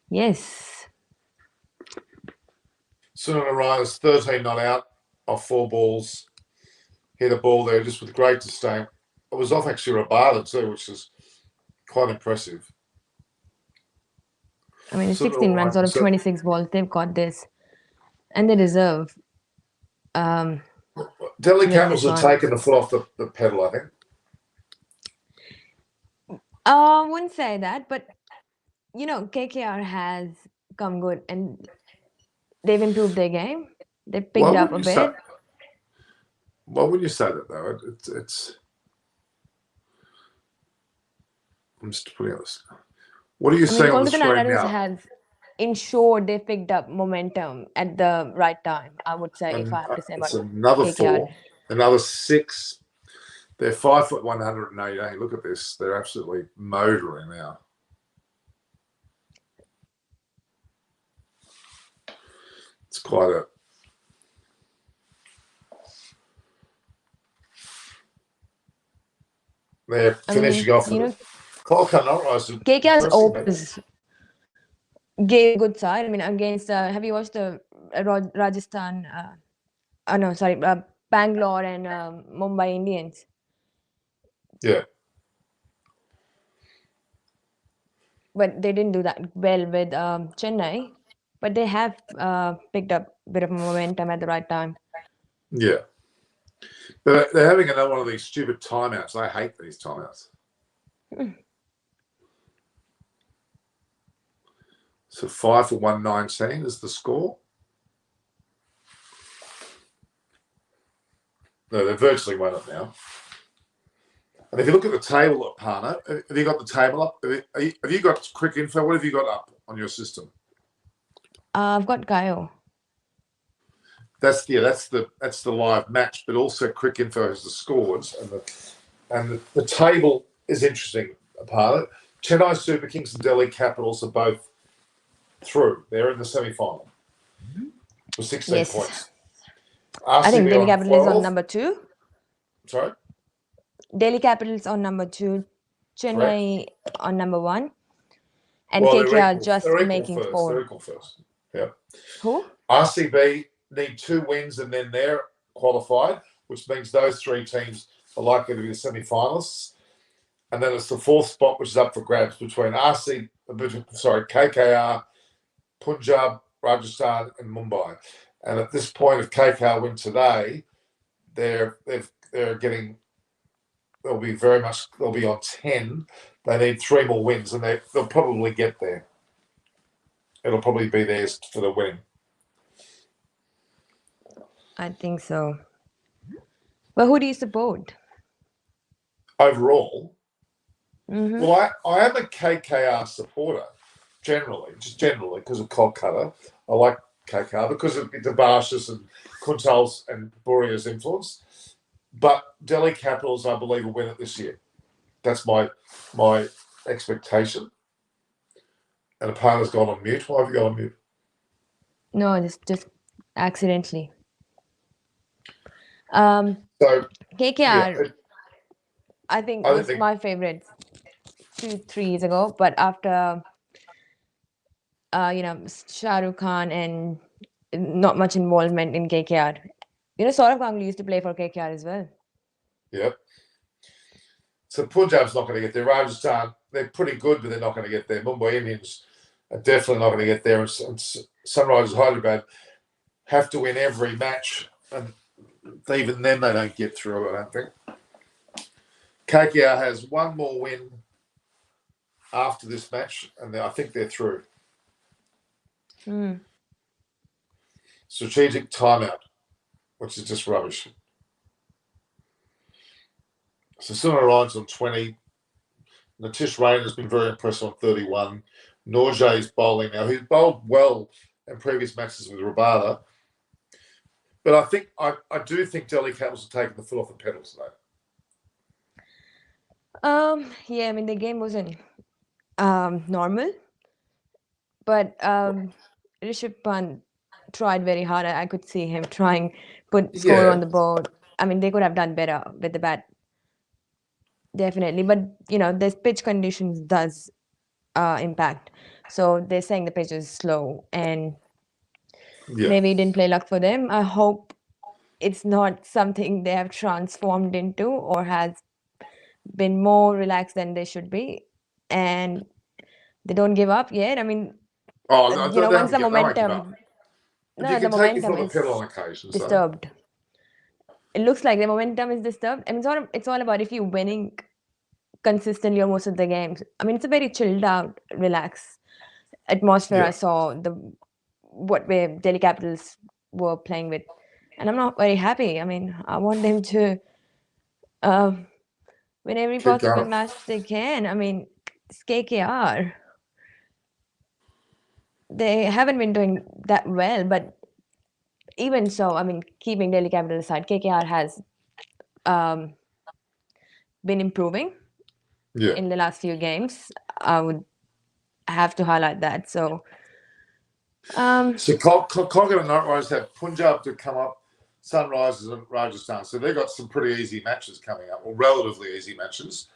Yes. Sunil Narayan is 13 not out off 4 balls. Hit a ball there just with great disdain. It was off actually Rabada too, which is quite impressive. I mean, 16 runs out of 26 balls. They've got this. And they deserve. Delhi Capitals have taken the foot off the pedal, I think. I wouldn't say that, but, KKR has come good and they've improved their game. They picked up a bit. Why wouldn't you say that, though? It's. I'm just putting this. What are you saying on the screen now? Has ensured they picked up momentum at the right time, I would say, if I have to say about it's another KKR. 4, another 6. They're 5 foot 188. Look at this. They're absolutely motoring now. It's quite a. They're finishing off. KKR's opens gave a good side. I mean, against have you watched the Rajasthan no, sorry, Bangalore and Mumbai Indians. Yeah. But they didn't do that well with Chennai. But they have picked up a bit of momentum at the right time. Yeah. But they're having another one of these stupid timeouts. I hate these timeouts. So 5 for 119 is the score. No, they're virtually won it now. And if you look at the table, Parna, have you got the table up? Have you got quick info? What have you got up on your system? I've got Gaio. That's the live match, but also quick info has the scores and the table is interesting. Parna, Chennai Super Kings and Delhi Capitals are both through. They're in the semi-final with 16 points. I think RCB Delhi on Capitals is 12. on number 2. Sorry? Delhi Capitals on number 2. Chennai on number 1. And Well, KKR just they're making first. 4. They're equal first. Yeah. Who? RCB need 2 wins and then they're qualified, which means those 3 teams are likely to be the semi-finalists. And then it's the 4th spot, which is up for grabs between KKR, Punjab, Rajasthan, and Mumbai. And at this point, if KKR win today, they'll be on 10. They need 3 more wins, and they'll probably get there. It'll probably be theirs for the winning. I think so. But who do you support? Overall, Mm-hmm. well, I am a KKR supporter, generally, because of Kolkata. I like KKR because of Debashis and Kuntal's and Buria's influence. But Delhi Capitals, I believe, will win it this year. That's my expectation. And a partner's gone on mute. Why have you gone on mute? No, just accidentally. So KKR, yeah, I think was my favorite 2-3 years ago. But after Shah Rukh Khan and not much involvement in KKR. Saurav Ganguly used to play for KKR as well. Yep. So Punjab's not going to get there. Rajasthan, they're pretty good, but they're not going to get there. Mumbai Indians are definitely not going to get there. And Sunrisers Hyderabad have to win every match, and even then they don't get through, I don't think. KKR has 1 more win after this match, and I think they're through. Strategic timeout, which is just rubbish. So Sunrisers on 20. Natish Rain has been very impressive on 31. Norjay is bowling now. He's bowled well in previous matches with Rabada. But I do think Delhi Capitals are taking the foot off the pedal today. Yeah, I mean the game wasn't normal. But Rishabh Pant tried very hard. I could see him trying put score on the board. I mean they could have done better with the bat. Definitely. But this pitch conditions does impact. So they're saying the pitch is slow and maybe it didn't play luck for them. I hope it's not something they have transformed into or has been more relaxed than they should be. And they don't give up yet. I mean, once the momentum... No, the momentum is disturbed. It looks like the momentum is disturbed. I mean, it's all about if you're winning consistently or most of the games. I mean, it's a very chilled out, relaxed atmosphere. I saw what way Delhi Capitals were playing with, and I'm not very happy. I mean, I want them to win every possible match they can. I mean, it's KKR. They haven't been doing that well, but even so, I mean, keeping Delhi Capitals aside, KKR has been improving in the last few games. I would have to highlight that. So Kolkata Knight Riders have Punjab to come up, Sunrisers and Rajasthan. So they've got some pretty easy matches coming up, or relatively easy matches.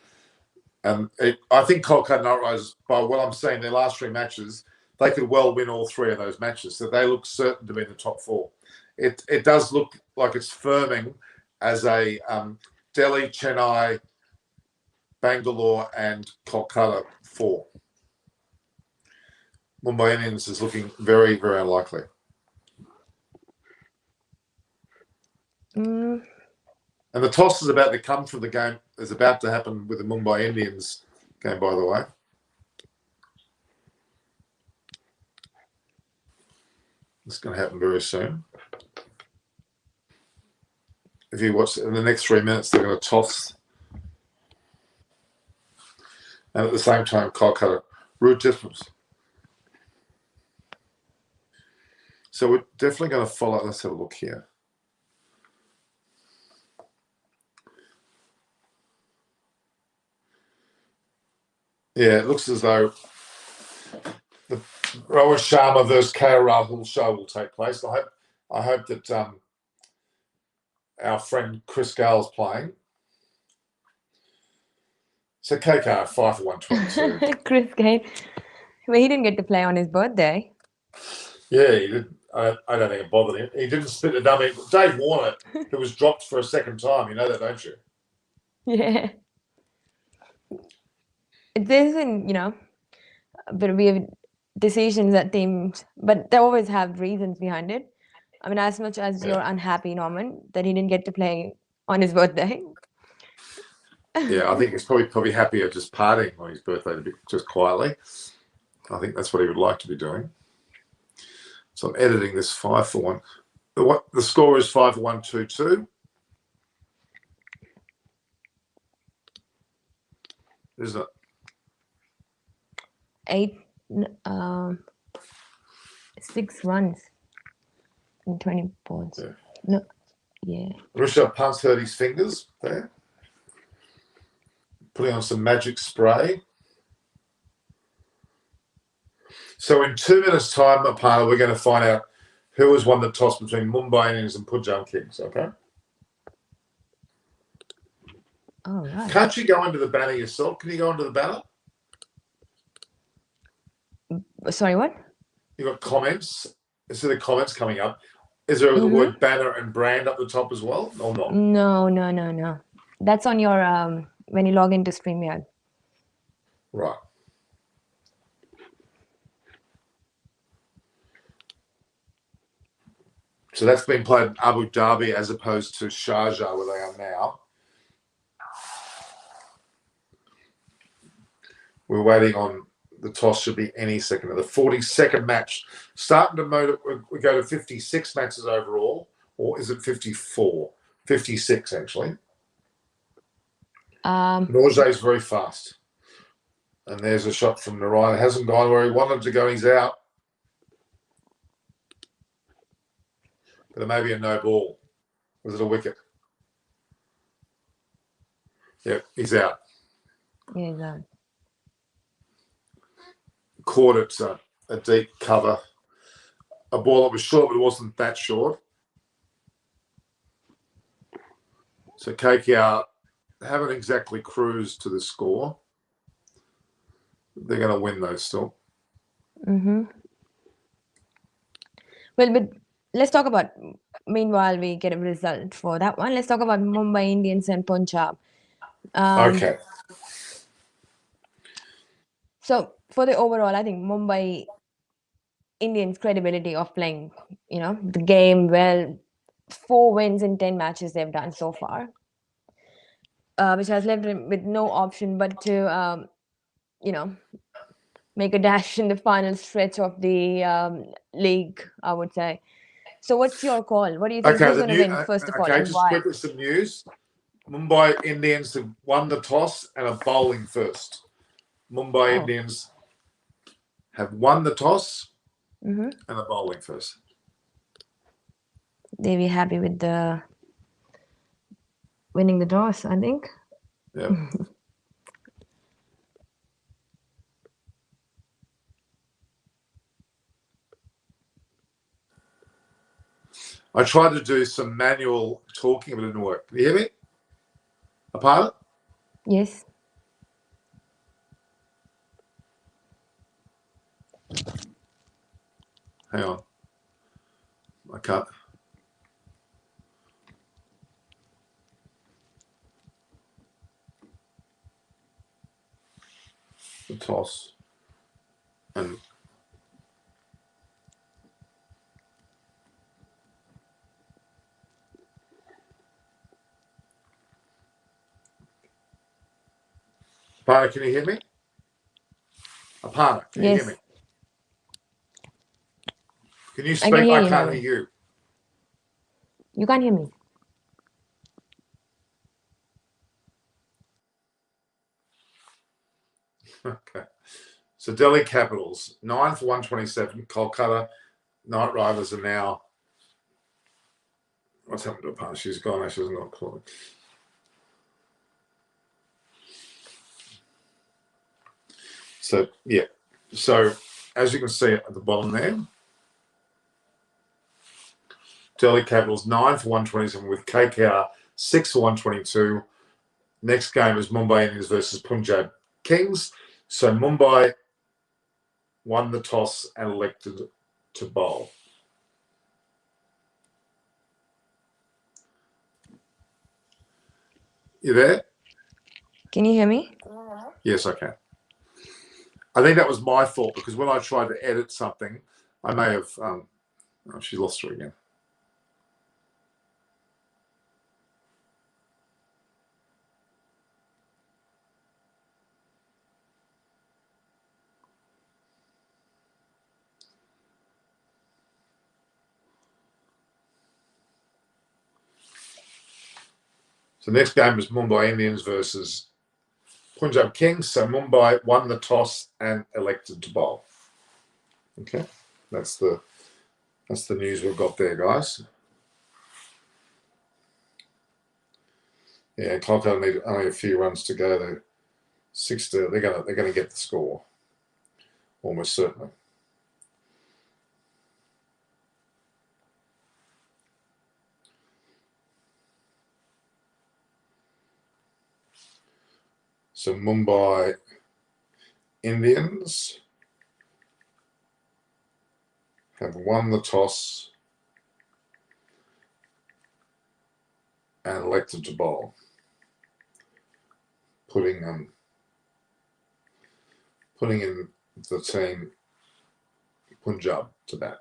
I think Kolkata Knight Riders, by what I'm seeing, their last 3 matches, they could well win all three of those matches. So they look certain to be in the top four. It does look like it's firming as a Delhi, Chennai, Bangalore, and Kolkata 4. Mumbai Indians is looking very, very unlikely. Mm. And the toss is about to come from the game. Is about to happen with the Mumbai Indians game, by the way. It's going to happen very soon. If you watch in the next 3 minutes, they're going to toss. And at the same time, Kolkata. Root difference. So we're definitely going to follow. Let's have a look here. Yeah, it looks as though the Rohit Sharma versus KKR Rahul show will take place. I hope that our friend Chris Gale's playing. So KKR 5 for 122. Chris Gale. Well, he didn't get to play on his birthday. Yeah, he did. I don't think it bothered him. He didn't split the dummy. Dave Warner, who was dropped for a second time. You know that, don't you? Yeah. There's been, a bit of weird decisions at teams, but they always have reasons behind it. I mean, as much as you're unhappy, Norman, that he didn't get to play on his birthday. Yeah, I think he's probably happier just partying on his birthday just quietly. I think that's what he would like to be doing. So I'm editing this 5 for 1. The score is 5 for 122. Isn't it? 6 runs in 20 balls. Yeah. No, yeah. Rishabh Pant's hurt his fingers there. Putting on some magic spray. So in 2 minutes' time, Apana, we're going to find out who has won the toss between Mumbai Indians and Punjab Kings, okay? Oh, right. Can't you go into the banner yourself? Can you go into the banner? Sorry, what? You've got comments. Instead of comments coming up, is there the word banner and brand up the top as well or not? No. That's on your, when you log into StreamYard. Right. So that's been played in Abu Dhabi as opposed to Sharjah where they are now. We're waiting on the toss should be any second. The 42nd match. Starting to move, we go to 56 matches overall, or is it 54? 56, actually. Norjay's very fast. And there's a shot from Narayan. It hasn't gone where he wanted to go. He's out. But it may be a no ball. Was it a wicket? Yep, he's out. Yeah, he's out. Caught it a deep cover. A ball that was short, but it wasn't that short. So KKR haven't exactly cruised to the score. They're going to win though still. Well, but let's talk about, meanwhile we get a result for that one. Let's talk about Mumbai Indians and Punjab. Okay. So for the overall, I think Mumbai Indians' credibility of playing, the game well, 4 wins in 10 matches they've done so far, which has left them with no option but to, make a dash in the final stretch of the league, I would say. So what's your call? What do you think who's going to win, first of all, and just why? quickly some news. Mumbai Indians have won the toss and are bowling first. Mumbai Indians have won the toss and are bowling first. They'll be happy with the winning the toss, I think. Yeah. I tried to do some manual talking, but it didn't work. Can you hear me? Apart? Yes. Hang on. I can't. The toss. And Aparna, can you hear me? Aparna, can you hear me? Yes, Can you I speak? can hear I you, can't Navin. hear you. You can't hear me. Okay. So Delhi Capitals, 9 for 127. Kolkata Knight Riders are now. What's happened to Aparna? She's gone. She's not calling. So, yeah. So, as you can see at the bottom there, Delhi Capitals 9 for 127 with KKR 6 for 122. Next game is Mumbai Indians versus Punjab Kings. So Mumbai won the toss and elected to bowl. You there? Can you hear me? Yes, I can. I think that was my fault because when I tried to edit something, I may have. Oh, she lost her again. So next game is Mumbai Indians versus Punjab Kings. So Mumbai won the toss and elected to bowl. Okay, that's the news we've got there, guys. Yeah, Kolkata need only a few runs to go. They're 6 to. They're gonna get the score, almost certainly. So Mumbai Indians have won the toss and elected to bowl, putting in the team Punjab to bat.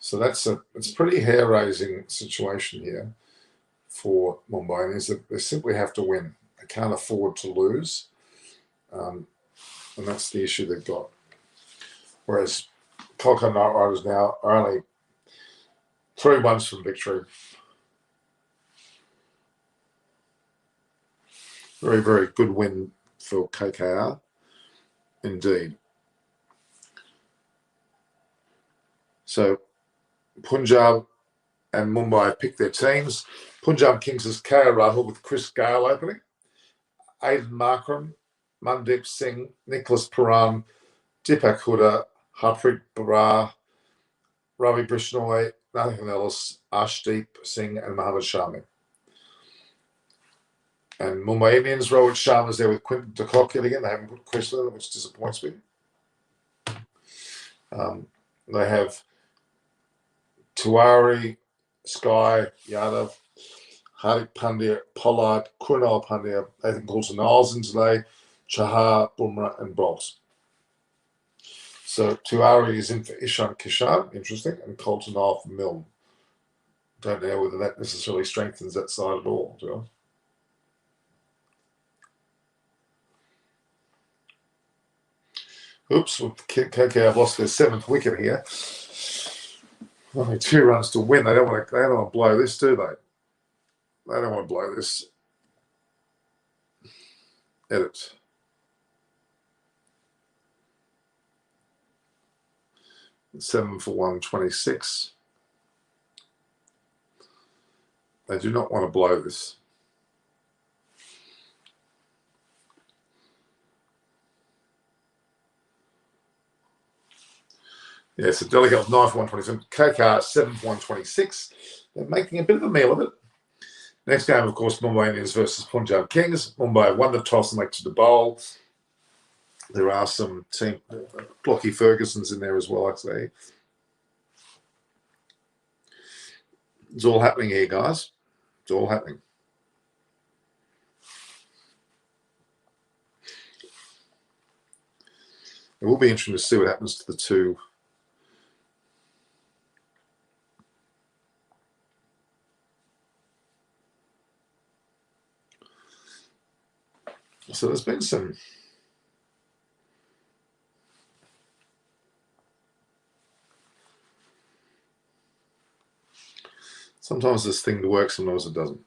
So it's a pretty hair-raising situation here for Mumbai Indians. They simply have to win. They can't afford to lose, and that's the issue they've got. Whereas Kolkata Knight Riders now are only 3 runs from victory. Very, very good win for KKR, indeed. So Punjab and Mumbai picked their teams. Punjab Kings is KR Rahul with Chris Gale opening. Aidan Markram, Mandeep Singh, Nicholas Param, Deepak Huda, Harpreet Brar, Ravi Bishnoi, Nathan Ellis, Ashdeep Singh, and Mohammad Shami. And Mumbai Indians, Rohit Sharma's there with Quinton de Kock again. They haven't put Chris in, which disappoints me. They have Tiwari, Sky, Yadav, Hardik Pandya, Pollard, Krunal Pandya, Nathan Coulter-Niles in today, Chahar, Bumrah, and Bowles. So Tiwari is in for Ishan Kishan, interesting, and Coulter-Niles for Milne. Don't know whether that necessarily strengthens that side at all, do I? Oops, KKR have lost their 7th wicket here. Only 2 runs to win. They don't want to blow this, do they? They don't want to blow this. Edit. Seven for 126. They do not want to blow this. Yeah, so Delhi Girls 9 for 127. KKR 7 for 126. They're making a bit of a meal of it. Next game, of course, Mumbai Indians versus Punjab Kings. Mumbai won the toss and elected to bowl. There are some team Blocky Ferguson's in there as well, I say. It's all happening here, guys. It's all happening. It will be interesting to see what happens to the two. So there's been some. Sometimes this thing works, sometimes it doesn't.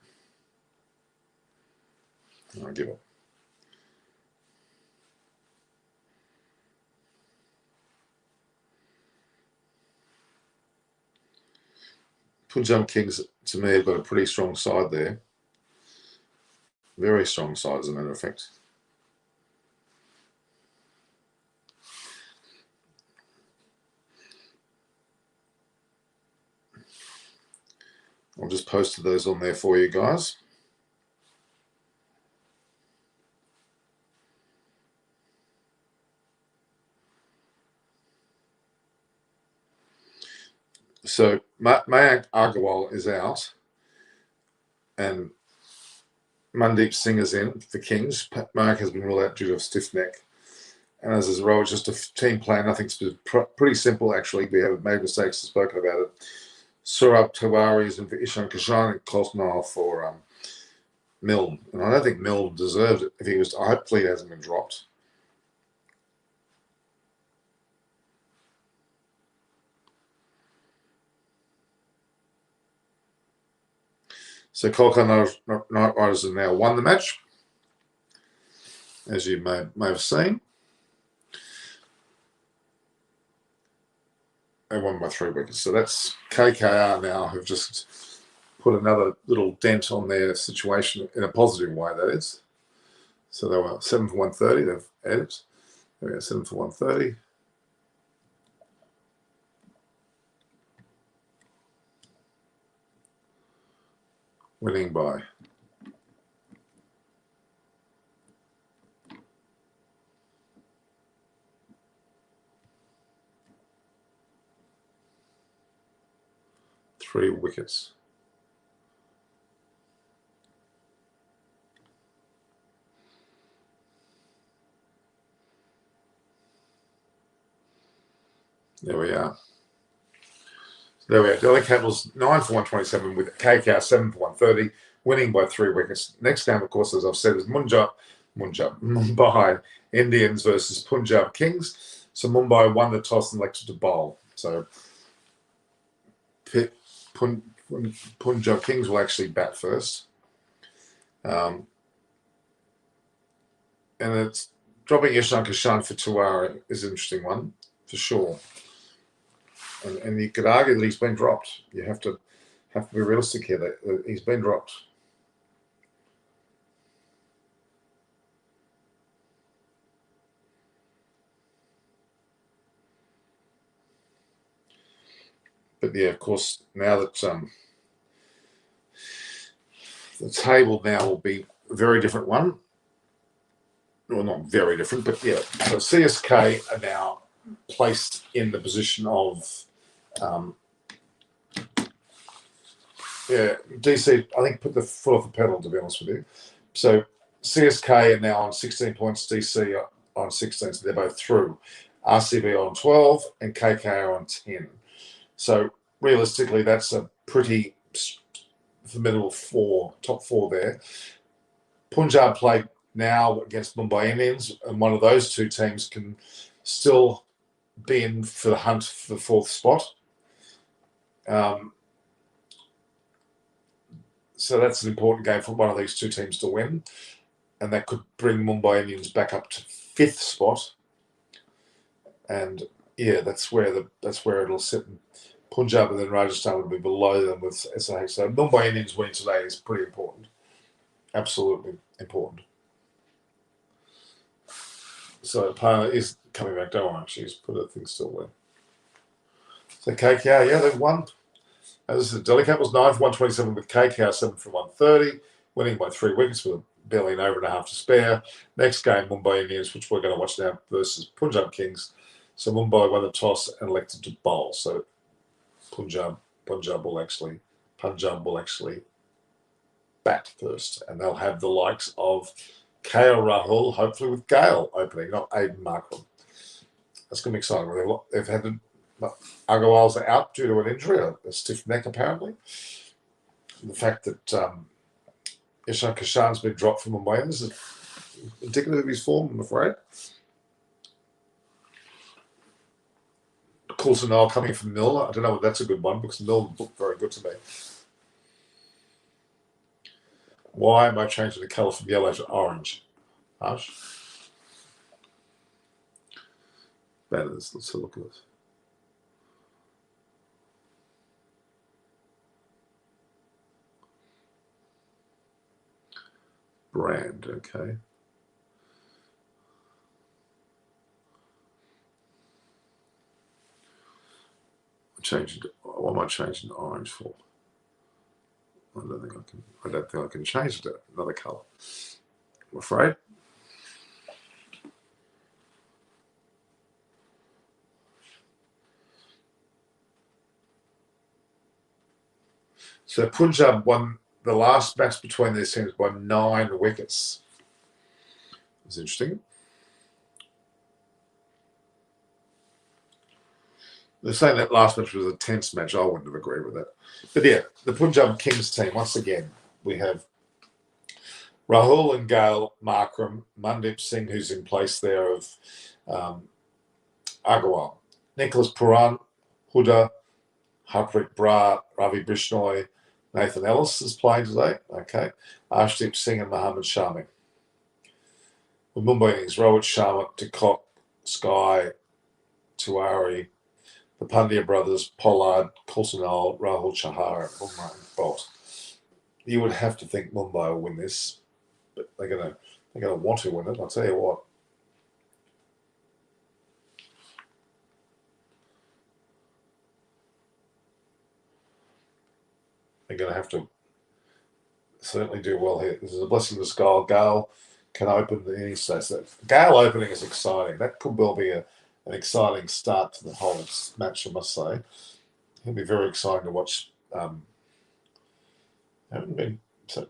I give up. Punjab Kings, to me, have got a pretty strong side there. Very strong side, as a matter of fact. I'll just post those on there for you guys. So Mayank Agarwal is out, and Mandeep Singh is in for Kings. Mayank has been ruled out due to a stiff neck. And as a result, just a team plan. Nothing's pretty simple, actually. We have made mistakes and spoken about it. Saurabh Tiwari is in for Ishan Kishan and Kosnal for Milne. And I don't think Milne deserved it if he was. Hopefully, he hasn't been dropped. So Kolkata Knight Riders have now won the match, as you may have seen. They won by 3 wickets. So that's KKR now have just put another little dent on their situation in a positive way, that is. So they were 7 for 130. They've added. There we go, 7 for 130. Winning by 3 wickets. There we are. There we are. Delhi Capitals 9 for 127 with KKR 7 for 130, winning by 3 wickets. Next game, of course, as I've said, is Mumbai Indians versus Punjab Kings. So Mumbai won the toss and elected to bowl. So Punjab Kings will actually bat first. And it's dropping Ishan Kishan for Tiwari is an interesting one, for sure. And you could argue that he's been dropped. You have to be realistic here. That he's been dropped. But yeah, of course, now that the table now will be a very different one. Well, not very different, but yeah. So CSK are now placed in the position of DC, I think, put the foot off the pedal, to be honest with you. So CSK are now on 16 points, DC are on 16, so they're both through. RCB on 12 and KKR on 10. So realistically, that's a pretty formidable top four there. Punjab play now against Mumbai Indians, and one of those two teams can still be in for the hunt for the 4th spot. So that's an important game for one of these two teams to win, and that could bring Mumbai Indians back up to 5th spot. And yeah, that's where it'll sit. Punjab and then Rajasthan will be below them with SAH. So Mumbai Indians winning today is pretty important. Absolutely important. So Parla is coming back. Don't worry, she's put her thing still there. So KKR, yeah, they've won. As I said, Delhi Capitals 9 for 127 with KKR 7 for 130, winning by 3 wickets with barely an over and a half to spare. Next game, Mumbai Indians, which we're going to watch now, versus Punjab Kings. So Mumbai won the toss and elected to bowl. So Punjab will actually bat first, and they'll have the likes of KL Rahul, hopefully with Gale opening, not Aiden Markram. That's going to be exciting. They've had Agarwal's out due to an injury, a stiff neck apparently. The fact that Ishan Kishan's been dropped from Mumbai is indicative of his form, I'm afraid. Coulson Nile coming from Mill. I don't know if that's a good one because Mill looked very good to me. Why am I changing the colour from yellow to orange? Harsh. Banners. Let's have a look at this. Brand, okay. What am I changing to orange for? I don't think I can change it to another colour, I'm afraid. So Punjab won the last match between these teams by 9 wickets. It's interesting. They're saying that last match was a tense match. I wouldn't have agreed with that. But yeah, the Punjab Kings team, once again, we have Rahul and Gale, Markram, Mandeep Singh, who's in place there of Agarwal, Nicholas Puran, Huda, Harpreet Brar, Ravi Bishnoi, Nathan Ellis is playing today. Okay. Arshdeep Singh and Mohammad Shami. With Mumbai Indians, Rohit Sharma, Dekot, Sky, Tiwari, the Pandya brothers, Pollard, Coulson-Nile, Rahul Chahar, Bumrah, and Bolt. You would have to think Mumbai will win this, but they're gonna want to win it. I'll tell you what. They're going to have to certainly do well here. This is a blessing to Gale. Gale can open the innings. So Gale opening is exciting. That could well be an exciting start to the whole match, I must say. It'll be very exciting to watch. So many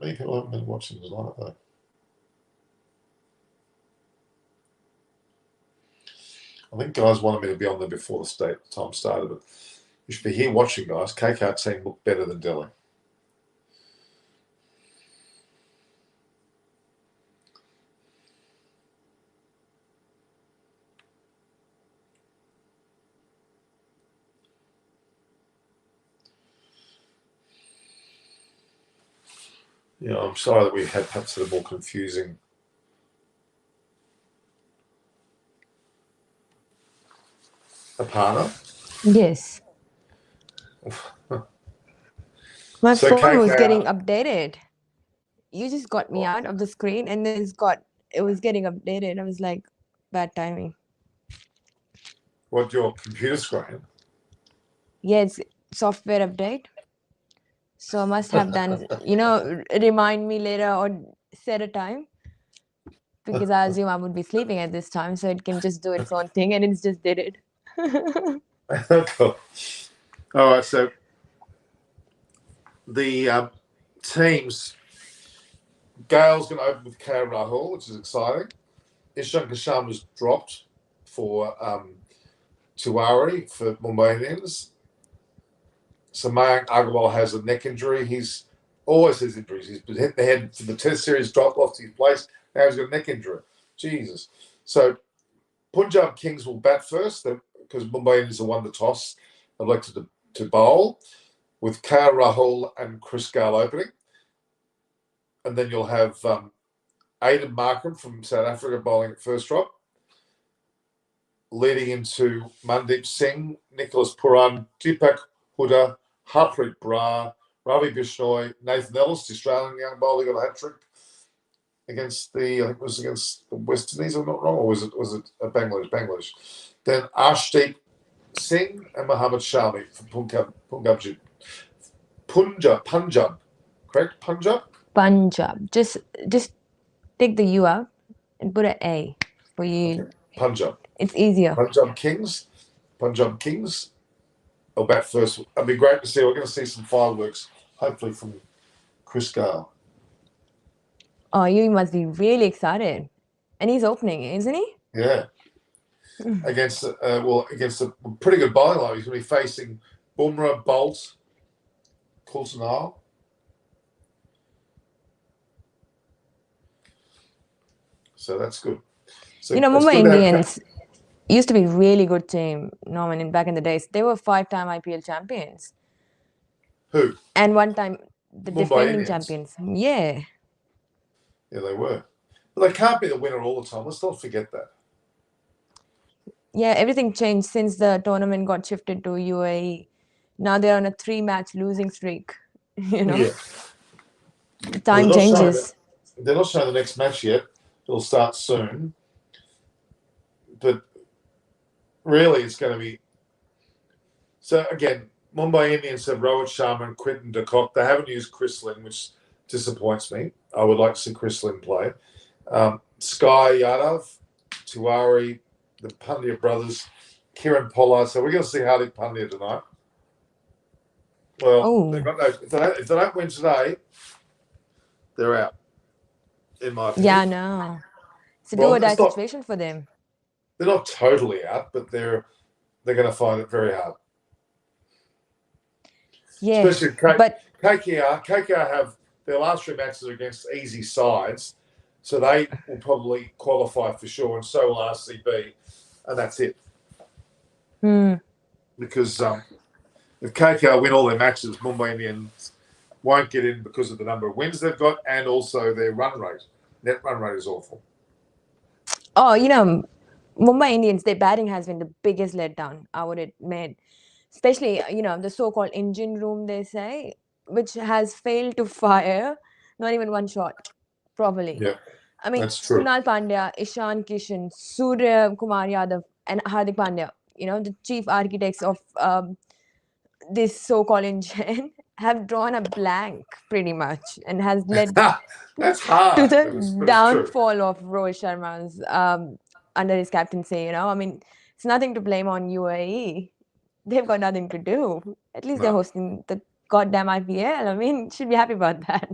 people haven't been watching tonight, though. I think guys wanted me to be on there before the time started, but you should be here watching, guys. KKR team look better than Delhi. Yeah, I'm sorry that we had perhaps a more confusing Apana. Yes. My So phone was KKR getting updated. You just got me out of the screen and then it was getting updated. I was like, bad timing. What, your computer screen? Yeah, it's software update. So I must have done, remind me later or set a time. Because I assume I would be sleeping at this time, so it can just do its own thing, and it's just did it. Cool. All right, so the teams, Gale's going to open with KL Rahul, which is exciting. Ishan Kishan was dropped for Tiwari for Mumbai Indians. So Mayank Agarwal has a neck injury. He's always has injuries. He's been hit in the head for the Test series, dropped off his place. Now he's got a neck injury. Jesus. So Punjab Kings will bat first because Mumbai Indians have won the toss, elected to bowl with KL Rahul and Chris Gale opening. And then you'll have Aiden Markram from South Africa bowling at first drop, leading into Mandeep Singh, Nicholas Puran, Deepak Huda, Harpreet Brar, Ravi Bishnoi, Nathan Ellis, the Australian young bowler, got a hat trick against the West Indies, I'm not wrong, or was it Bangladesh? Then Arshdeep Singh and Mohammad Shami from Punjab, correct? Punjab. Just take the U out and put an A for you. Okay. Punjab. It's easier. Punjab Kings will bat first. It'll be great to see. We're going to see some fireworks, hopefully from Chris Gale. Oh, you must be really excited. And he's opening, isn't he? Yeah. Against a pretty good bowling line. He's going to be facing Bumrah, Bolt, Coulter. So that's good. So Mumbai Indians used to be a really good team, Norman, back in the days. They were 5-time IPL champions. Who? And one time the Mumbai defending Indians. champions. Yeah. Yeah, they were. But they can't be the winner all the time. Let's not forget that. Yeah, everything changed since the tournament got shifted to UAE. Now they're on a 3-match losing streak. Yeah. The time changes. They're not showing the next match yet. It'll start soon. But really, it's going to be... So, again, Mumbai Indians have Rohit Sharma and Quinton de Kock. They haven't used Chris Lynn, which disappoints me. I would like to see Chris Lynn play. Sky Yadav, Tiwari, the Pandya brothers, Kieran Pollard. So we're going to see Hardik Pandya tonight. Well, they've got no, if they don't win today, they're out, in my opinion. Yeah, I know. It's a do-or-die situation for them. They're not totally out, but they're going to find it very hard. Yeah, especially KKR have their last 3 matches against easy sides, so they will probably qualify for sure, and so will RCB, and that's it. Because if KKR win all their matches, Mumbai Indians won't get in because of the number of wins they've got, and also their run rate. Net run rate is awful. Oh, Mumbai Indians, their batting has been the biggest letdown, I would admit. Especially, the so-called engine room, they say, which has failed to fire not even one shot properly. Yeah, I mean, that's true. Kunal Pandya, Ishan Kishan, Surya Kumar Yadav, and Hardik Pandya, the chief architects of this so-called engine, have drawn a blank pretty much, and has led that's hard. to the downfall of Rohit Sharma's under his captaincy. I mean, it's nothing to blame on UAE. They've got nothing to do. At least they're hosting the goddamn IPL. I mean, should be happy about that.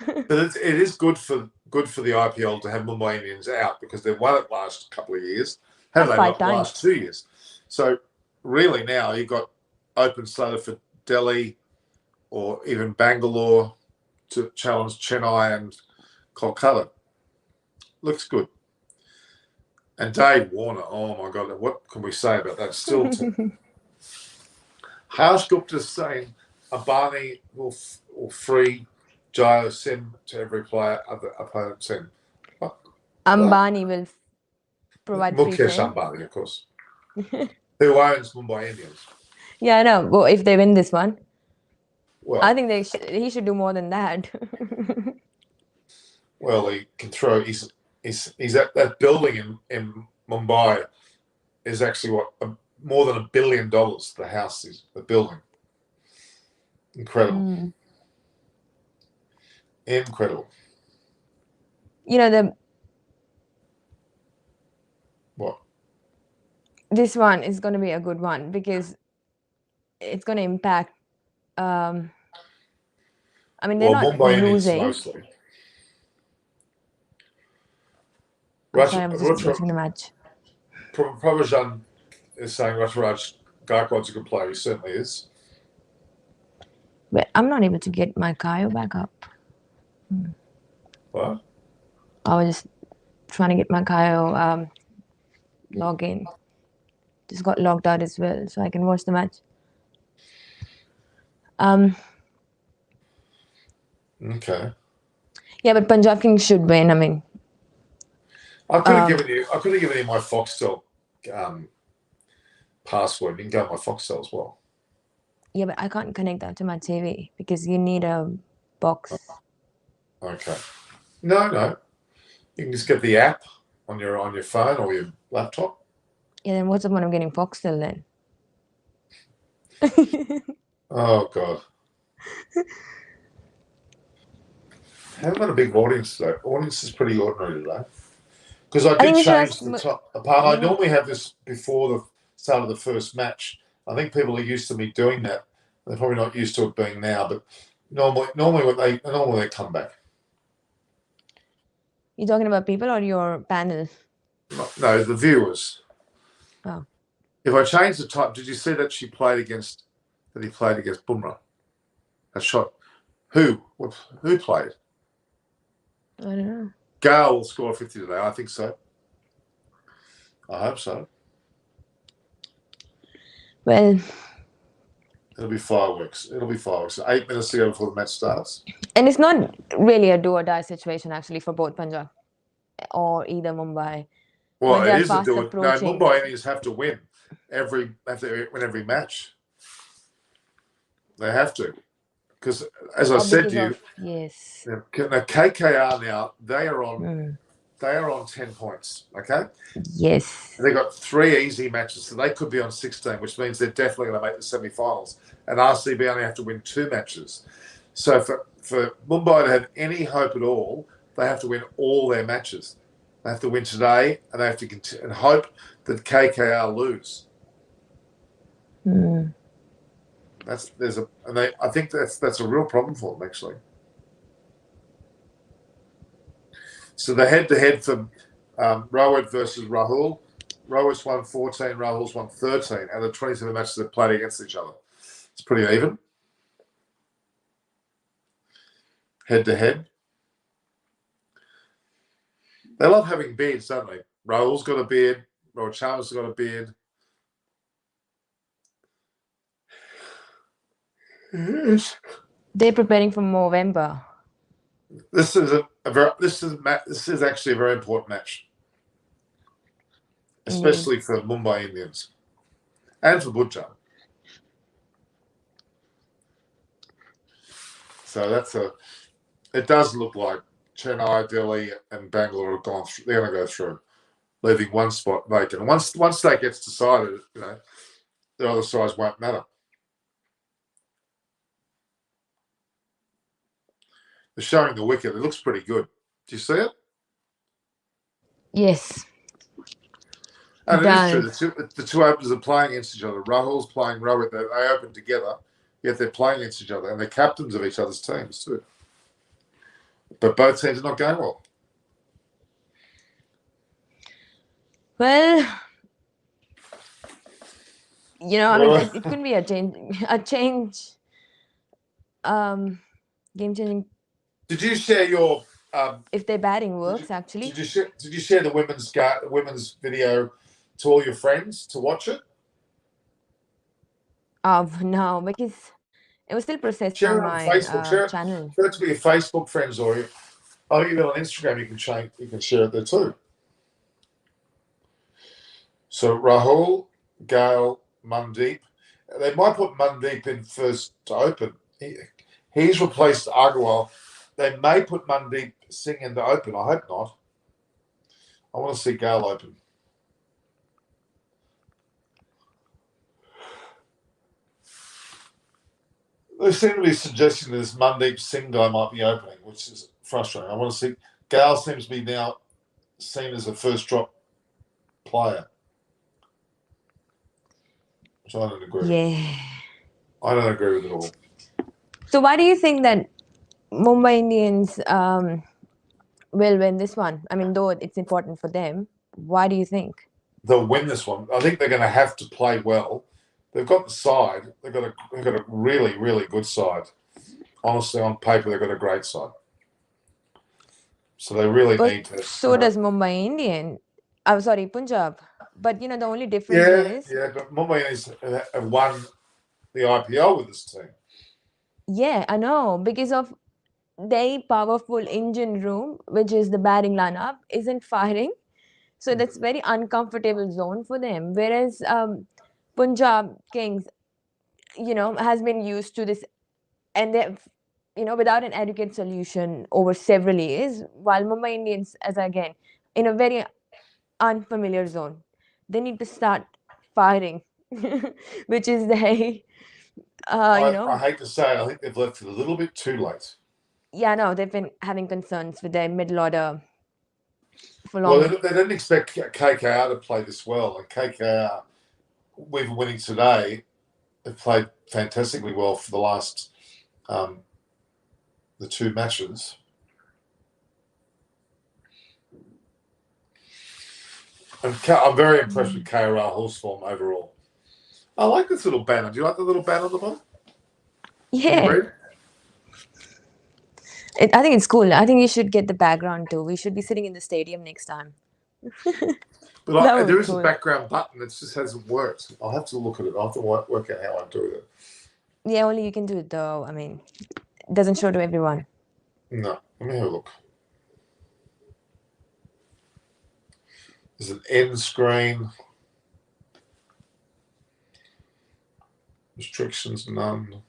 But it is good for the IPL to have Mumbai Indians out, because they've won it last couple of years. Haven't they won the last 2 years? So really now you've got open slated for Delhi or even Bangalore to challenge Chennai and Kolkata. Looks good. And Dave Warner, oh my God, what can we say about that? Still, Harsh Gupta's saying Ambani will free Jayo Sim to every player of the opponent team. Ambani will provide free Mukesh Ambani, of course. Who owns Mumbai Indians? Yeah, I know. Well, if they win this one, well, I think he should do more than that. Well, he can throw. He's at that building in Mumbai is actually more than $1 billion. The house is the building. Incredible. Incredible. What? This one is going to be a good one because it's going to impact. I mean, they're not Mumbai losing. Mostly. Sorry, I was just watching the match. Prabhajan is saying Rajaraj Gaikwad's a good player. He certainly is. But I'm not able to get my Kayo back up. What? I was just trying to get my Kayo log in. Just got logged out as well, so I can watch the match. Okay. Yeah, but Punjab Kings should win. I mean, I could have given you my Foxtel password. You can go on my Foxtel as well. Yeah, but I can't connect that to my TV because you need a box. Okay. No. You can just get the app on your phone or your laptop. Yeah, then what's the point of getting Foxtel then? Oh God. Haven't got a big audience today. Audience is pretty ordinary today. Because I I think did we should change ask. the top part. I Mhm. normally have this before the start of the first match. I think people are used to me doing that. They're probably not used to it being now, but normally they come back. You talking about people or your panel? No, the viewers. Oh, If I change the type, did you see that he played against Bumrah? A shot. Who played? I don't know. Gale will score 50 today. I think so. I hope so. Well, It'll be fireworks. 8 minutes to go before the match starts. and it's not really a do or die situation actually for both Punjab or either Mumbai. Well, But it they're is a fast do it. No, approaching. Mumbai Indians have to win every match. They have to. Because, as I said Because to you, of yes. now, KKR now, they are on Mm. 10 points, okay? Yes. And they've got 3 easy matches, so they could be on 16, which means they're definitely going to make the semi-finals. And RCB only have to win 2 matches. So for Mumbai to have any hope at all, they have to win all their matches. They have to win today, and they have to and hope that KKR lose. Mm. I think that's a real problem for them actually. So the head-to-head for Rohit versus Rahul. Rohit's won 14, Rahul's won 13 out of 27 matches they've played against each other. It's pretty even. Head-to-head. They love having beards, don't they? Rahul's got a beard. Rohit Sharma's got a beard. They're preparing for November. This is actually a very important match, especially for Mumbai Indians and for Punjab. So it does look like Chennai, Delhi, and Bangalore have gone through. They're going to go through, leaving one spot vacant. And once that gets decided, the other sides won't matter. They're showing the wicket. It looks pretty good. Do you see it? Yes. And it is true. Does. The two openers are playing against each other. Rahul's playing Rohit. They open together, yet they're playing against each other, and they're captains of each other's teams too. But both teams are not going well. Well, I mean, it could be a change, game-changing. Did you share your? If their batting works, actually. Did you share the women's video to all your friends to watch it? No, because it was still processed Share on it on my Facebook. channel. Share it to your Facebook friends, or even on Instagram. You can share it there too. So Rahul, Gale, Mandeep. They might put Mandeep in first to open. He's replaced Agarwal. They may put Mandeep Singh in to open. I hope not. I want to see Gale open. They seem to be suggesting that this Mandeep Singh guy might be opening, which is frustrating. I want to see. Gale seems to be now seen as a first drop player, which I don't agree with. Yeah. I don't agree with it all. So why do you think that Mumbai Indians will win this one? I mean, though it's important for them, why do you think? They'll win this one. I think they're going to have to play well. They've got the side. They've got a really, really good side. Honestly, on paper, they've got a great side. So they really need to. So does Mumbai Indian. I'm sorry, Punjab. But the only difference here is. Yeah, but Mumbai Indians have won the IPL with this team. Yeah, I know. Because of their powerful engine room, which is the batting lineup, isn't firing. So that's very uncomfortable zone for them. Whereas Punjab Kings, has been used to this, and they've, without an adequate solution over several years, while Mumbai Indians, as again, in a very unfamiliar zone, they need to start firing, which is the I hate to say it, I think they've left it a little bit too late. Yeah, no, they've been having concerns with their middle order for Well, long. they didn't expect KKR to play this well, and KKR, with winning today, have played fantastically well for the last the two matches. And I'm very impressed with KKR horse form overall. I like this little banner. Do you like the little banner on the bottom? Can you Yeah, read it? I think it's cool. I think you should get the background too. We should be sitting in the stadium next time. But That would there be is a cool. background button. It just hasn't worked. I'll have to look at it. I'll have to work out how I do it. Yeah, only you can do it though. I mean, it doesn't show to everyone. No, let me have a look. There's an end screen. Restrictions none.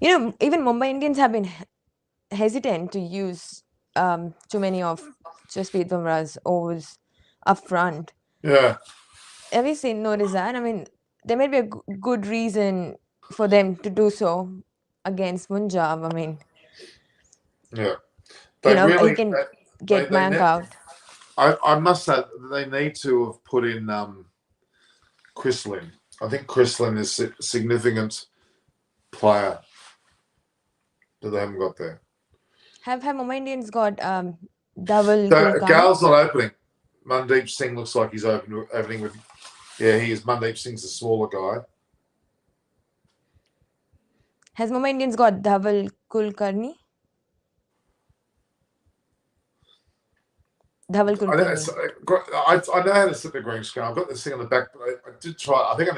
Even Mumbai Indians have been hesitant to use too many of Jasprit Bumrah's overs up front. Yeah. Have you noticed that? I mean, there may be a good reason for them to do so against Punjab. I mean, Yeah. They you really can they get Mank out. I must say they need to have put in Chrislin. I think Chrislin is a significant player that they haven't got there. Have Mumbai Indians got Dhaval So Kulkarni? Gale's not opening. Mandeep Singh looks like he's opening with. Yeah, he is. Mandeep Singh's a smaller guy. Has Mumbai Indians got Dhaval Kulkarni? Dhaval Kulkarni. I know how to set the green screen. I've got this thing on the back, but I did try. I think I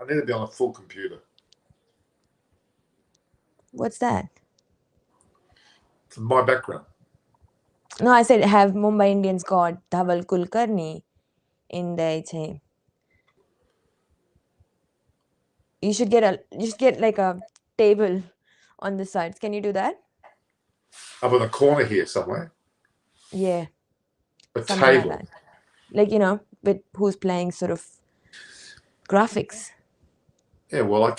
need to be on a full computer. What's that? It's my background. No, I said have Mumbai Indians got Dhaval Kulkarni in their team? You should get like a table on the sides. Can you do that? Up in the corner here somewhere. Yeah, A something table. like that. Like with who's playing sort of graphics. Yeah, well,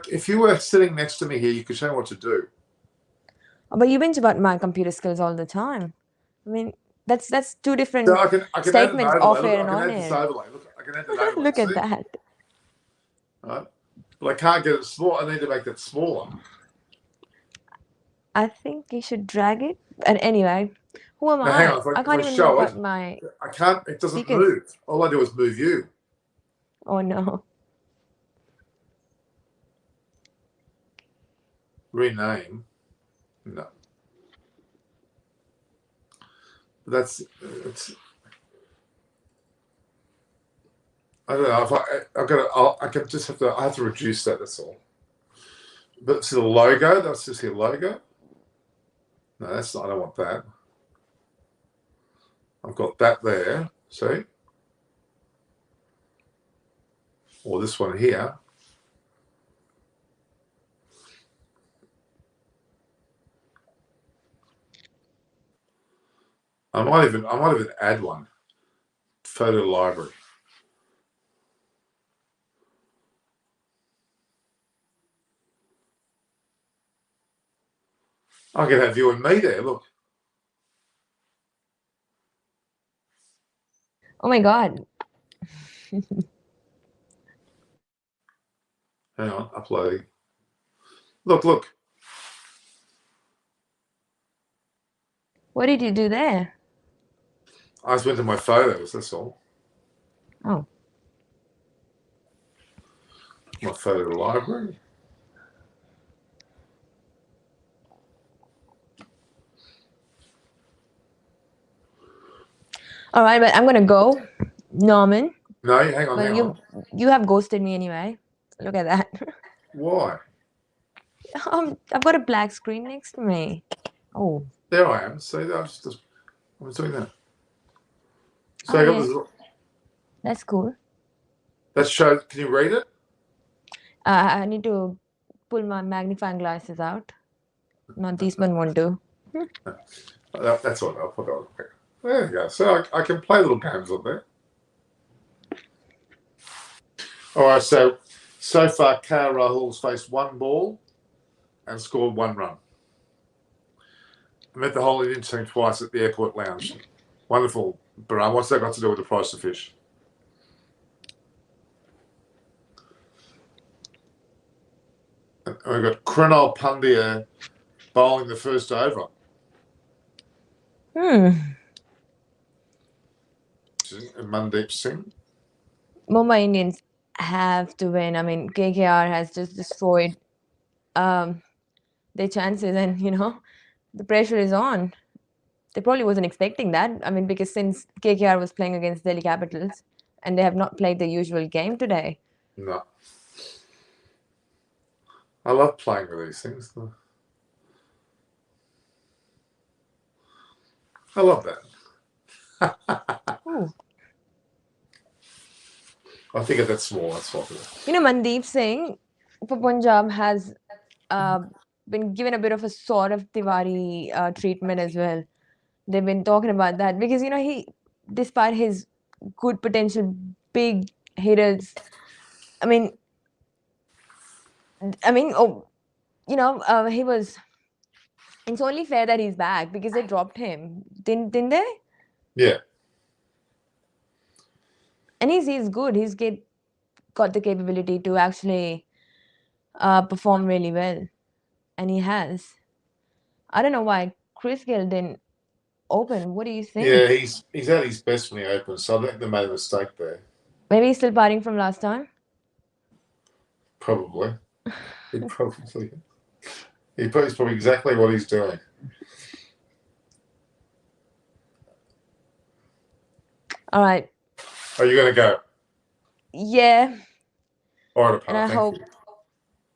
if you were sitting next to me here, you could show me what to do. But you binge about my computer skills all the time. I mean, that's two different So I can add an statements overlay. off Look, air I and can on add this air. overlay. Look, I can add that overlay. Look at see? that. Right? But I can't get it small. I need to make that smaller. I think you should drag it. And anyway, who am Now, hang I? on. I If can't I even show make it, out my. I can't. It doesn't speakers. move. All I do is move you. Oh no. Rename. No. It's. I don't know. If I've got to. I can just have to. I have to reduce that. That's all. But see the logo. That's just the logo. No, that's not. I don't want that. I've got that there. See? Or this one here. I might even add one. Photo library. I can have you and me there. Look. Oh my god. Hang on, uploading. Look. What did you do there? I just went to my photos, that's all. Oh. My photo library. All right, but I'm gonna go, Norman. No, hang on, Well, hang on. you have ghosted me anyway. Look at that. Why? I've got a black screen next to me. Oh. There I am. See, I was doing that. So Oh, I got yeah. this. That's cool. That shows. Can you read it? I need to pull my magnifying glasses out. Not these one won't do. That's all. I forgot. There you go. So I can play little games on there. All right, so far, KKR Rahul's faced one ball and scored 1 run. I met the whole Indian team twice at the airport lounge. Wonderful. But what's that got to do with the price of fish? And we've got Krunal Pandya bowling the first over. And Mandeep Singh. Mumbai Indians have to win. I mean, KKR has just destroyed their chances, and the pressure is on. They probably wasn't expecting that. I mean, because since KKR was playing against Delhi Capitals, and they have not played the usual game today. No. I love playing with these things. I love that. Ooh. I think that's small. That's popular. Mandeep Singh for Punjab has been given a bit of a sort of Tiwari treatment as well. They've been talking about that because he, despite his good potential, big hitters. I mean, he was. It's only fair that he's back because they dropped him, didn't they? Yeah. And he's good. He's got the capability to actually perform really well, and he has. I don't know why Chris Gill didn't open. What do you think? Yeah, he's at his best when he opens, so I think they made a mistake there. Maybe he's still partying from last time. Probably. He's probably exactly what he's doing. All right. Are you going to go? Yeah. All right, and I hope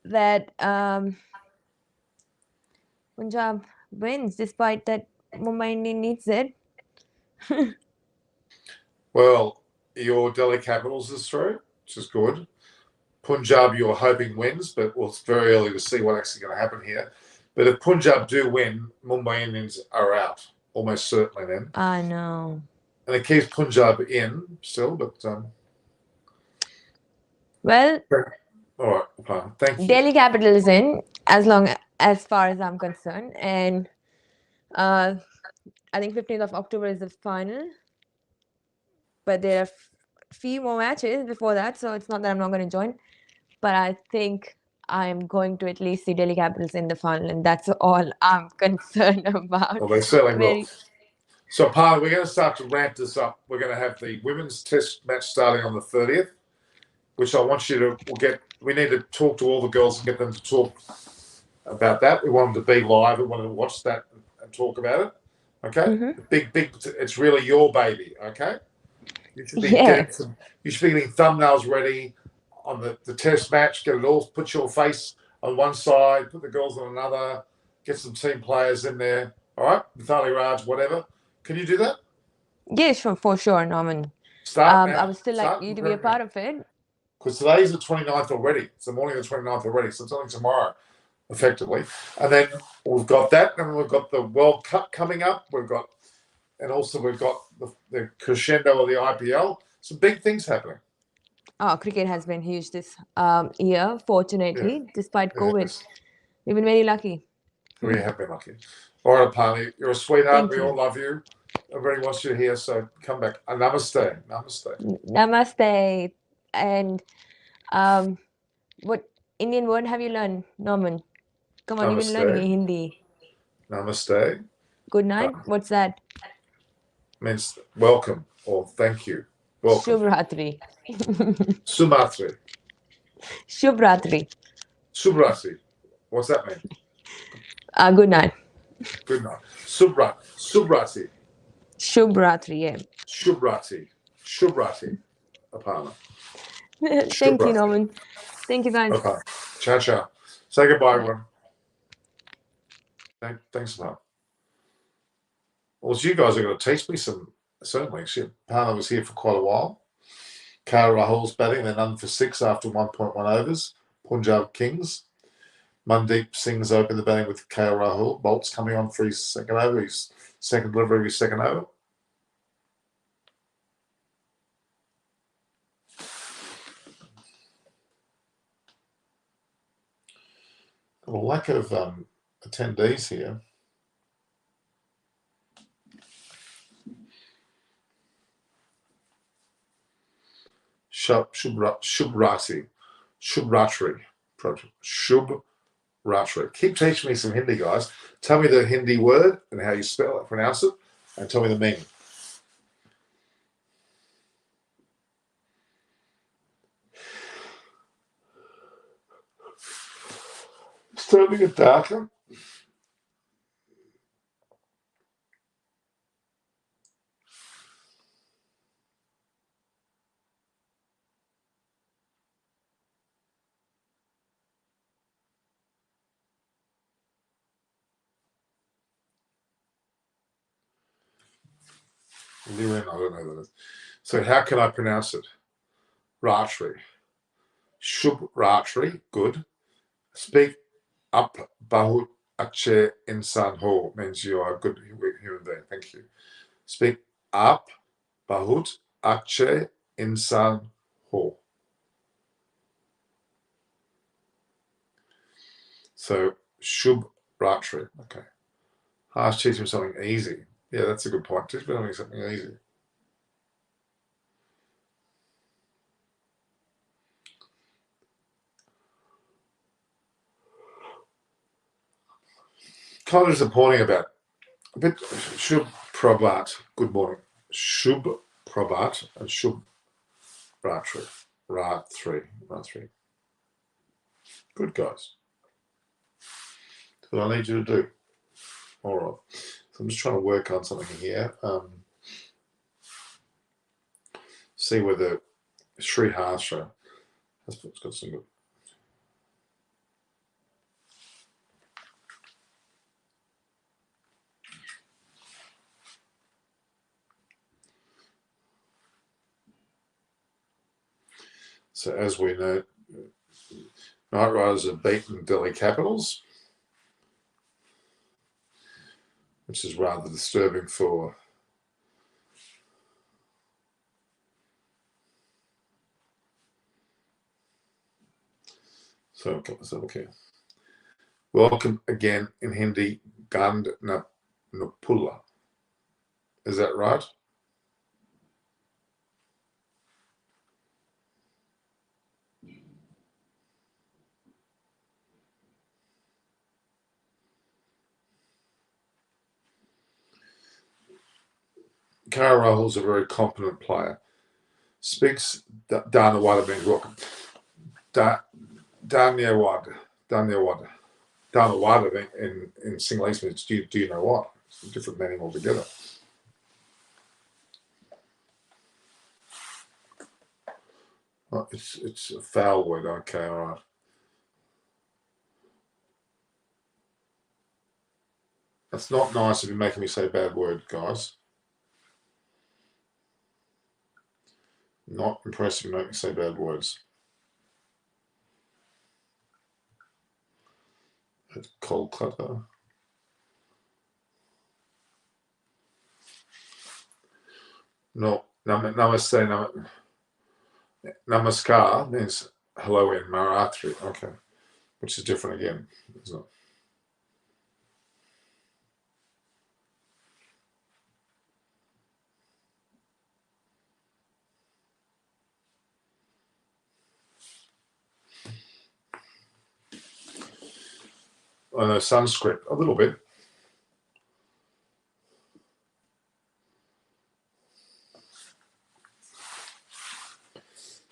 that Punjab wins, despite that Mumbai Indian needs it. Well, your Delhi Capitals is through, which is good. Punjab, you're hoping wins, but it's very early to see what's actually going to happen here. But if Punjab do win, Mumbai Indians are out, almost certainly then. I know. And it keeps Punjab in still, but... Well... All right, thank you. Delhi Capital is in, as far as I'm concerned. And I think 15th of October is the final. But there are a few more matches before that, so it's not that I'm not going to join. But I think I'm going to at least see Delhi Capitals in the final, and that's all I'm concerned about. Well, they certainly will. So, we're going to start to ramp this up. We're going to have the women's test match starting on the 30th, which I want you to get. We need to talk to all the girls and get them to talk about that. We want them to be live. We want them to watch that and talk about it. Okay? Mm-hmm. Big, it's really your baby. Okay? You should be getting thumbnails ready on the test match. Get it all. Put your face on one side. Put the girls on another. Get some team players in there. All right, Mithali Raj, whatever. Can you do that? Yeah, sure, for sure, Norman. Start now. I would still like you to be a part of it. Because today's the 29th already. It's the morning of the 29th already. So it's only tomorrow, effectively. And then we've got that. And we've got the World Cup coming up. We've got the crescendo of the IPL. Some big things happening. Oh, cricket has been huge this year, fortunately, despite COVID. Yes. We've been very lucky. We have been lucky. All right, Apani, you're a sweetheart. Thank you. All love you. Everybody wants you here, so come back. Namaste. Namaste. And what Indian word have you learned, Norman? Come on, you've been learning Hindi. Namaste. Good night. What's that? Means welcome or thank you. Welcome. Shubhratri. Sumatri. Shubhratri. Subratri. What's that mean? Good night. Good night. Subratri. Shubhratri, yeah. Shubratri. Apana. Thank you, Norman. Thank you, guys. Okay. Ciao. Say goodbye, everyone. Thanks, Apana. Well, you guys are going to teach me some, certainly. Apana was here for quite a while. KKR Rahul's batting. They're none for 6 after 1.1 overs. Punjab Kings. Mandeep Singh's opened the batting with KKR Rahul. Bolt's coming on for his second over. His second delivery of his second over. a lack of attendees here. Shubratri. Keep teaching me some Hindi, guys. Tell me the Hindi word and how you spell it, pronounce it, and tell me the meaning. It's starting to get darker. Liren, I don't know that is. So how can I pronounce it? Ratri. Shubratri, good. Speak up bahut ache insan ho means you are a good human being. Thank you. Speak up bahut ache insan ho. So Shubratri. Okay. Teach him something easy. Yeah, that's a good point. Teach me something easy. Kind of disappointing about but Shub Prabhat, good morning. Shub Prabhat and Shub Ratri. Ratri. Good guys. That's what I need you to do. All right. So I'm just trying to work on something here. See whether Sri Harsha has got some good. So as we know, Knight Riders have beaten Delhi Capitals, which is rather disturbing for so okay. Welcome again in Hindi, Gand Napula. Is that right? Kara Rahul's a very competent player. Speaks Dhanawada means welcome. Dhanyawad. Dhanawada in Sinhalese means do you know what? It's a different meaning altogether. Oh, it's a foul word. Okay, all right. That's not nice if you're making me say bad words, guys. Not impressive if you make me say bad words. It's Kolkata. No, namaste, namaskar means hello in Marathi. Okay, which is different again, isn't it? I know Sanskrit a little bit.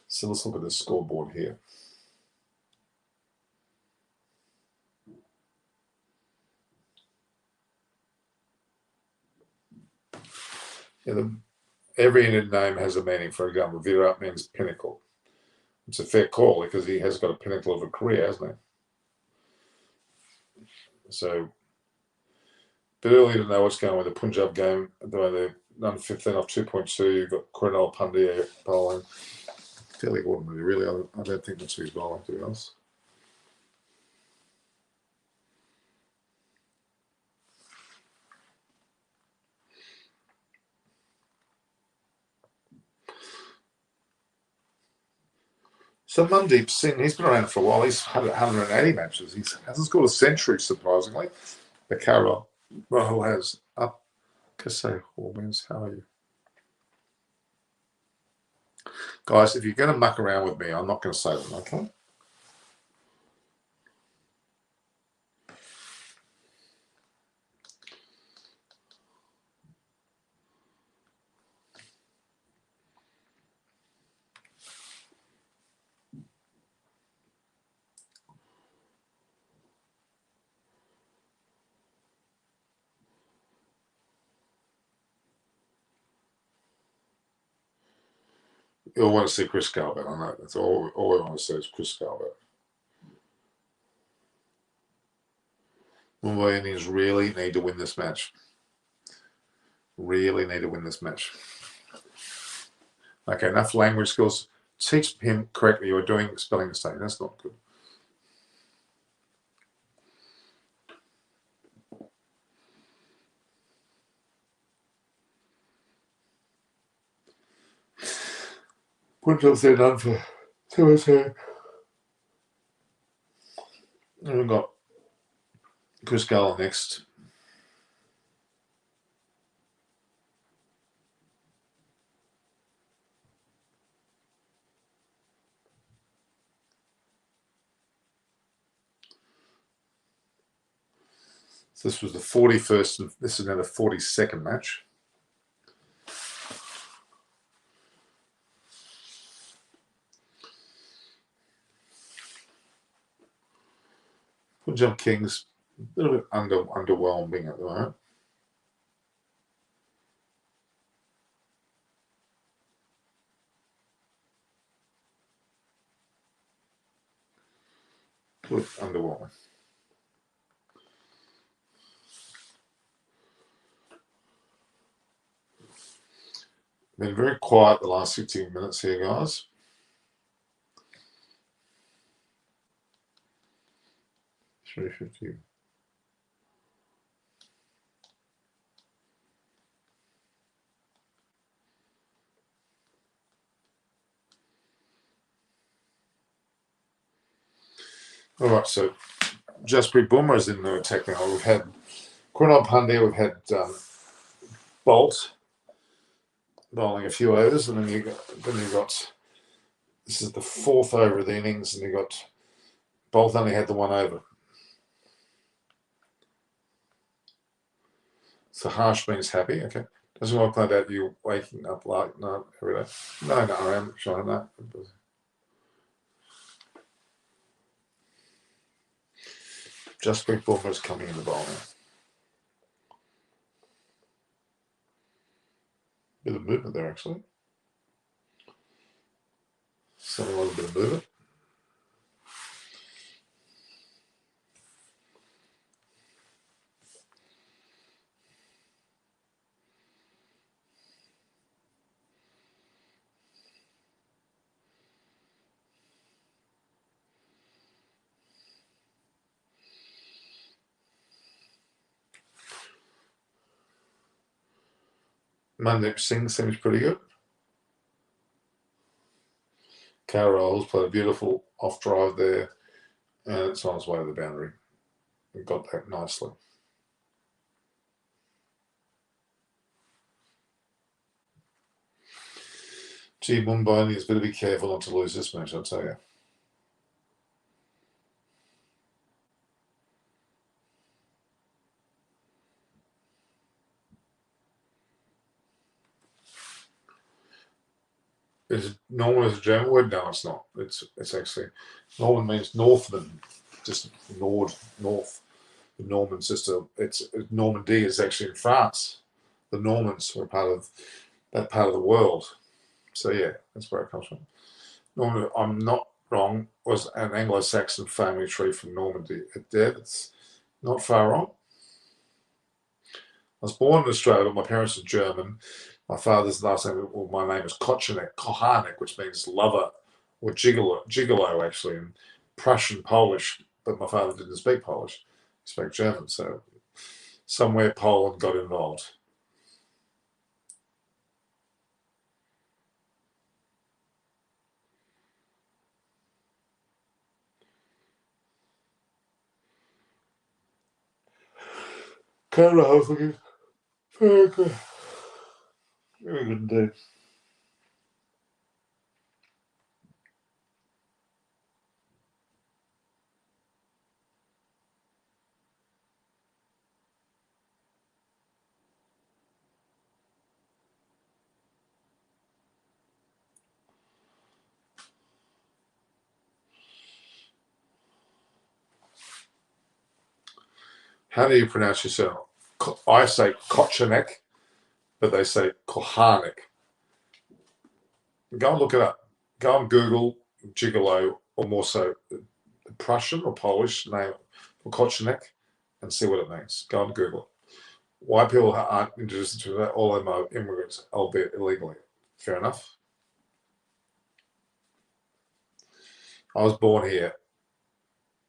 So let's look at the scoreboard here. Yeah, every Indian name has a meaning. For example, Virat means pinnacle. It's a fair call because he has got a pinnacle of a career, hasn't he? So, bit early to know what's going on with the Punjab game. The way they're done 15 off 2.2, you've got Cornell Pandya bowling. Fairly ordinary, really. I don't think that's who's bowling, to be honest. So Mandeep Singh, he's been around for a while. He's had 180 matches. He hasn't scored a century, surprisingly. But Rahul has. Up, Kasey Hawkins, how are you? Guys, if you're going to muck around with me, I'm not going to say them, okay? You'll want to see Chris Calvert. I know. That's all I want to see is Chris Calvert. Mumbai Indians really need to win this match. Really need to win this match. Okay, enough language skills. Teach him correctly. You're doing spelling mistake. That's not good. Put jobs there done for Timothy. And we've got Chris Gale next. So this was the 41st, and this is now the 42nd match. Punjab Kings, a little bit underwhelming at the moment. A little bit underwhelming. Been very quiet the last 15 minutes here, guys. $3.50. All right, so Jasprit Bumrah is in the attack now. We've had Kunal Pandya, we've had Bolt bowling a few overs, and then you got this is the fourth over of the innings, and you got Bolt only had the one over. So Harsh means happy. Okay, doesn't work like that. You waking up like no every day. No, I am trying that. Jasprit Bumrah is coming in the bowl now. Bit of movement there, actually. Something like a bit of movement. Mandeep Singh seems pretty good. KKR's played a beautiful off drive there, and it's on its way to the boundary. We got that nicely. Gee, Mumbai Indians better be careful not to lose this match, I'll tell you. Is Norman is a German word? No, it's not. It's actually Norman means Northman, just north. The Normans it's Normandy is actually in France. The Normans were part of that part of the world. So yeah, that's where it comes from. Norman, I'm not wrong, was an Anglo-Saxon family tree from Normandy. It's not far wrong. I was born in Australia, but my parents are German. My father's last name, well, my name is Kochanek, which means lover or gigolo actually, in Prussian Polish, but my father didn't speak Polish. He spoke German, so somewhere Poland got involved. Canada, I was looking very good. Very good indeed. How do you pronounce yourself? I say Kochanek, but they say Kohanek. Go and look it up. Go and Google Gigolo, or more so Prussian or Polish name for Kochanek, and see what it means. Go and Google it. White people aren't interested in that. All they know immigrants, albeit illegally. Fair enough. I was born here.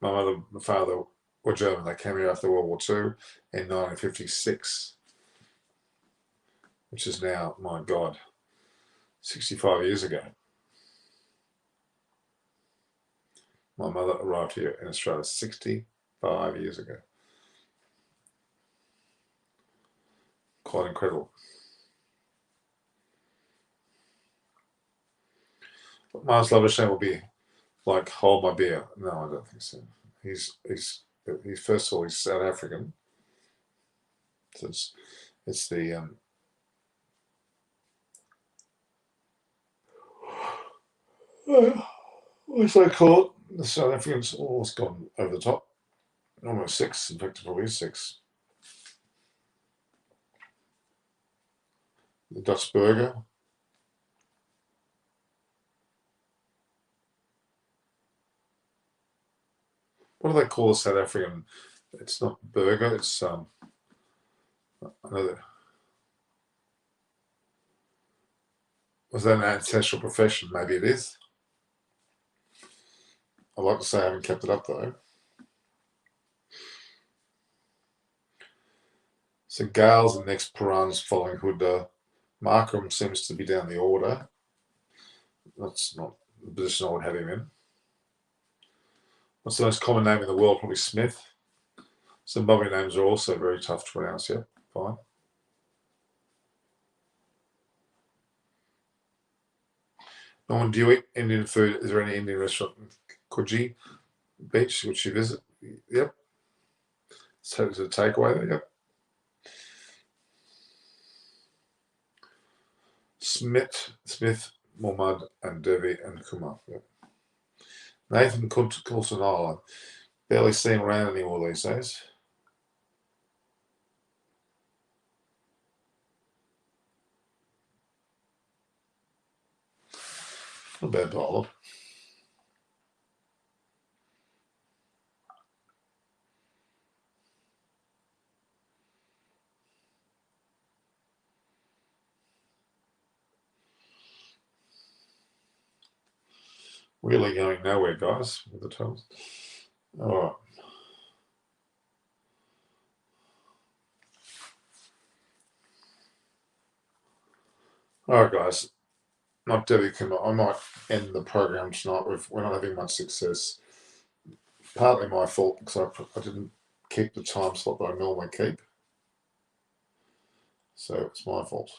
My mother and father were German. They came here after World War II in 1956, which is now, my God, 65 years ago. My mother arrived here in Australia 65 years ago. Quite incredible. But Mars Labuschagne will be like, hold my beer. No, I don't think so. He's first of all, he's South African. So it's the what's they call it? The South Africans almost gone over the top. Almost 6, in fact, probably 6. The Dutch burger. What do they call a South African? It's not burger. It's another. Was that an ancestral profession? Maybe it is. I'd like to say I haven't kept it up though. So Gales and next Piran's following Huda. Markham seems to be down the order. That's not the position I would have him in. What's the most common name in the world? Probably Smith. Zimbabwe names are also very tough to pronounce. Yeah, fine. Norman, do you eat Indian food? Is there any Indian restaurant in Coogee Beach which you visit? Yep. So it's a takeaway there. Yep. Smith, Mohammad, and Devi and Kumar. Yep. Nathan Coulson Island. Barely seen around anymore these days. Not a bad bowler. Really going nowhere, guys, with the totals. All right. All right, guys. Not Debbie Kumar. I might end the program tonight. We're not having much success. Partly my fault because I didn't keep the time slot that I normally keep. So it's my fault.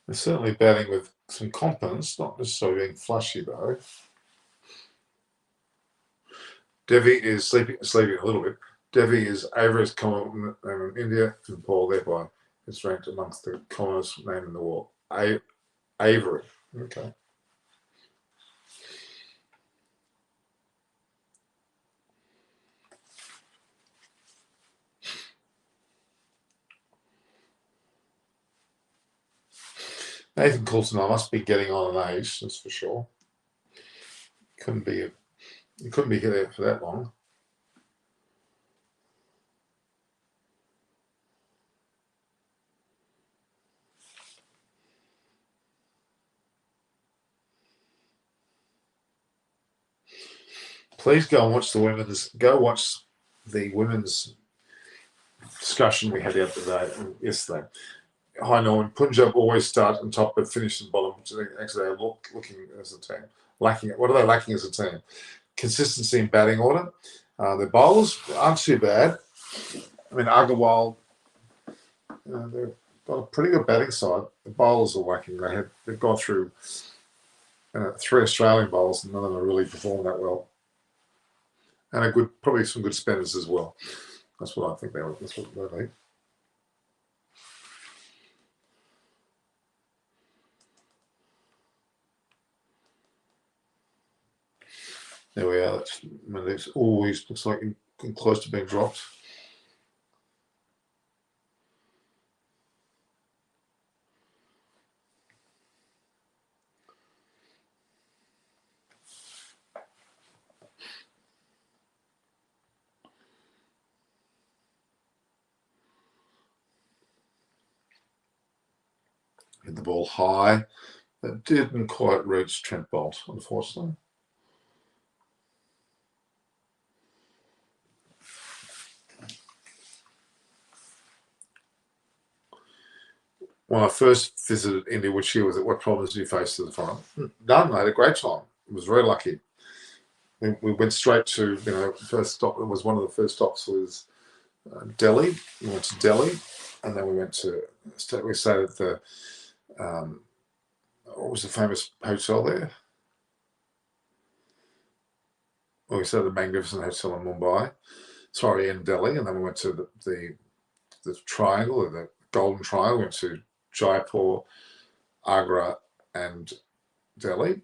They're certainly batting with some confidence, not necessarily being flashy though. Devi is sleeping a little bit. Devi is Avery's common name in India, and Paul thereby is ranked amongst the commonest name in the world. Avery. Okay. Nathan Coulson, I must be getting on an age, that's for sure. You couldn't be here for that long. Please go and watch the women's. Go watch the women's discussion we had the other day, yesterday. Hi Norman, Punjab always start on top but finish at the bottom. Actually, they're looking as a team. Lacking. What are they lacking as a team? Consistency in batting order. Their bowlers aren't too bad. I mean, Agarwal, they've got a pretty good batting side. The bowlers are lacking. They've gone through 3 Australian bowlers, and none of them are really performed that well. And probably some good spinners as well. That's what I think that's what they need. There we are. It's always looks like close to being dropped. Hit the ball high. That didn't quite reach Trent Boult, unfortunately. When I first visited India, which year was it? What problems did you face to the final? None. I had a great time. I was very lucky. We went straight to, first stop. It was one of the first stops was Delhi. We went to Delhi, and then we stayed at the what was the famous hotel there? Well, we stayed at the Magnificent Hotel in Mumbai. Sorry, in Delhi, and then we went to the triangle, or the Golden Triangle. We went to Jaipur, Agra, and Delhi.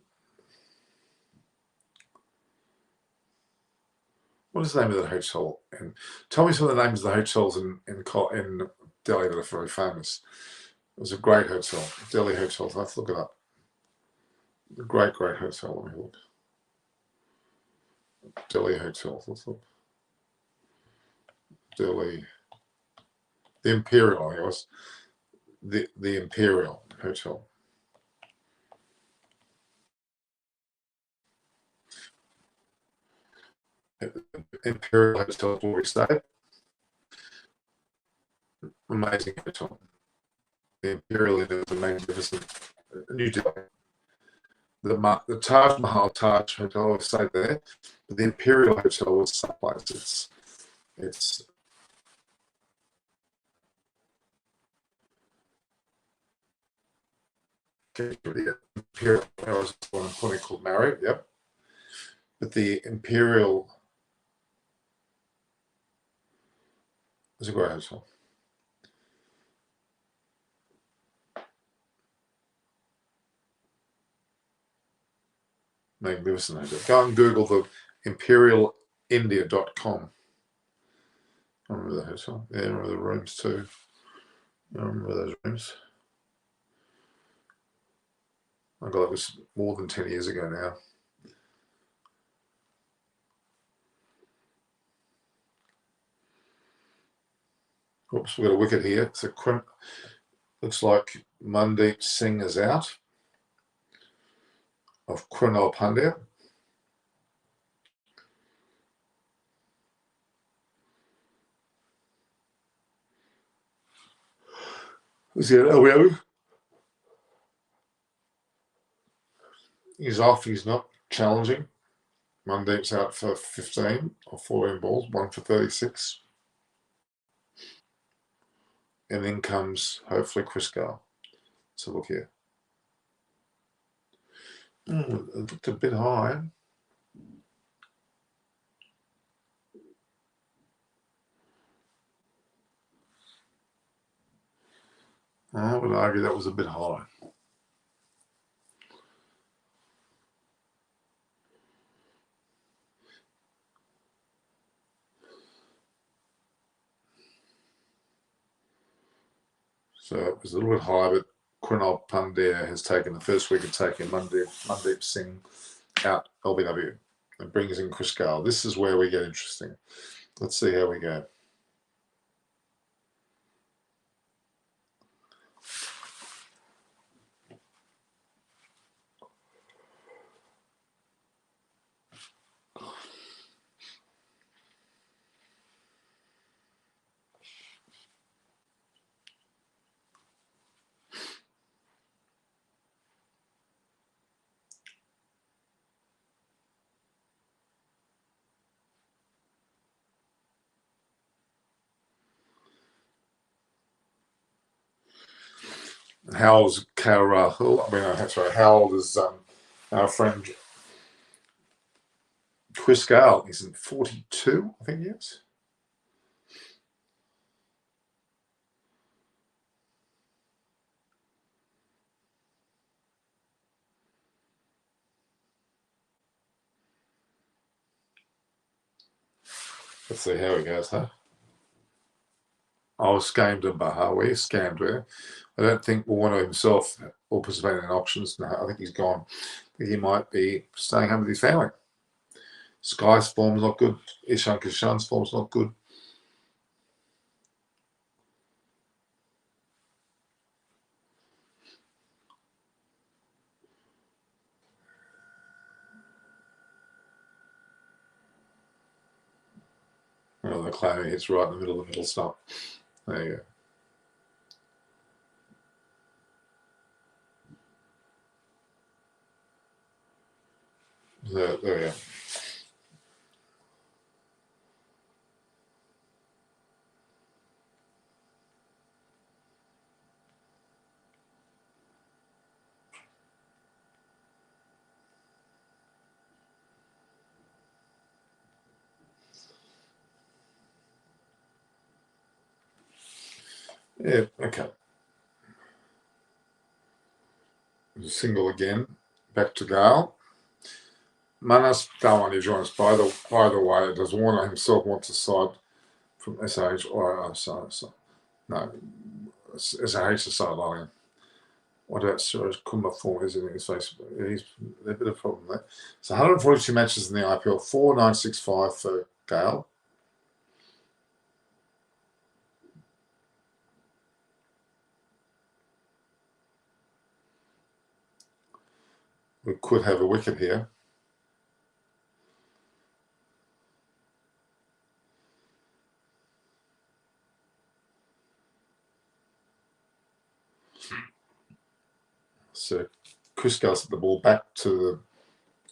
What is the name of that hotel? And tell me some of the names of the hotels in Delhi that are very famous. It was a great hotel, Delhi hotels. Let's look it up. A great hotel. Let me look. Delhi hotels. Let's look. Delhi. The Imperial, I think it was. The Imperial Hotel. Imperial Hotel is where we stayed. Amazing hotel. The Imperial Inn is a magnificent New Delhi. The Taj Mahal Taj Hotel, I stayed there, but the Imperial Hotel was someplace. It's Imperial. There was one point called Marriott, yep. But the Imperial is a great hotel. Magnificent hotel. Go and Google the imperialindia.com. I remember the hotel. Yeah, I remember the rooms too. I remember those rooms. Oh God, it was more than 10 years ago now. Oops, we've got a wicket here. So looks like Mandeep Singh is out of Krunal Pandya. Is he an LBO? He's off. He's not challenging. Mandeep's out for 15 or 14 balls, 1 for 36. And in comes, hopefully, Chris Gale. So look here. It looked a bit high. I would argue that was a bit high. So it was a little bit high, but Kunal Pandya has taken the first wicket, taking Mandeep Singh out LBW and brings in Chris Gale. This is where we get interesting. Let's see how we go. How old is Rahul? How old is our friend Chris Gale? He's in 42, I think he is. Let's see how he goes, huh? I was scammed in Bahawi, scammed with. I don't think Warner himself will participate in auctions. No, I think he's gone. I think he might be staying home with his family. Sky's form's not good. Ishan Kishan's form's not good. Well, the claiming hits right in the middle of the middle stump. There you go. There we go. Yeah, okay. Single again. Back to Gale. Manas Dawani joins. By the way, does Warner himself want to side from SH or no? SH to sideline. What about Suraj Kumar form is in his face? He's a bit of a problem there. So 142 matches in the IPL, 4965 for Gale. We could have a wicket here. So Chris Gale's at the ball back to the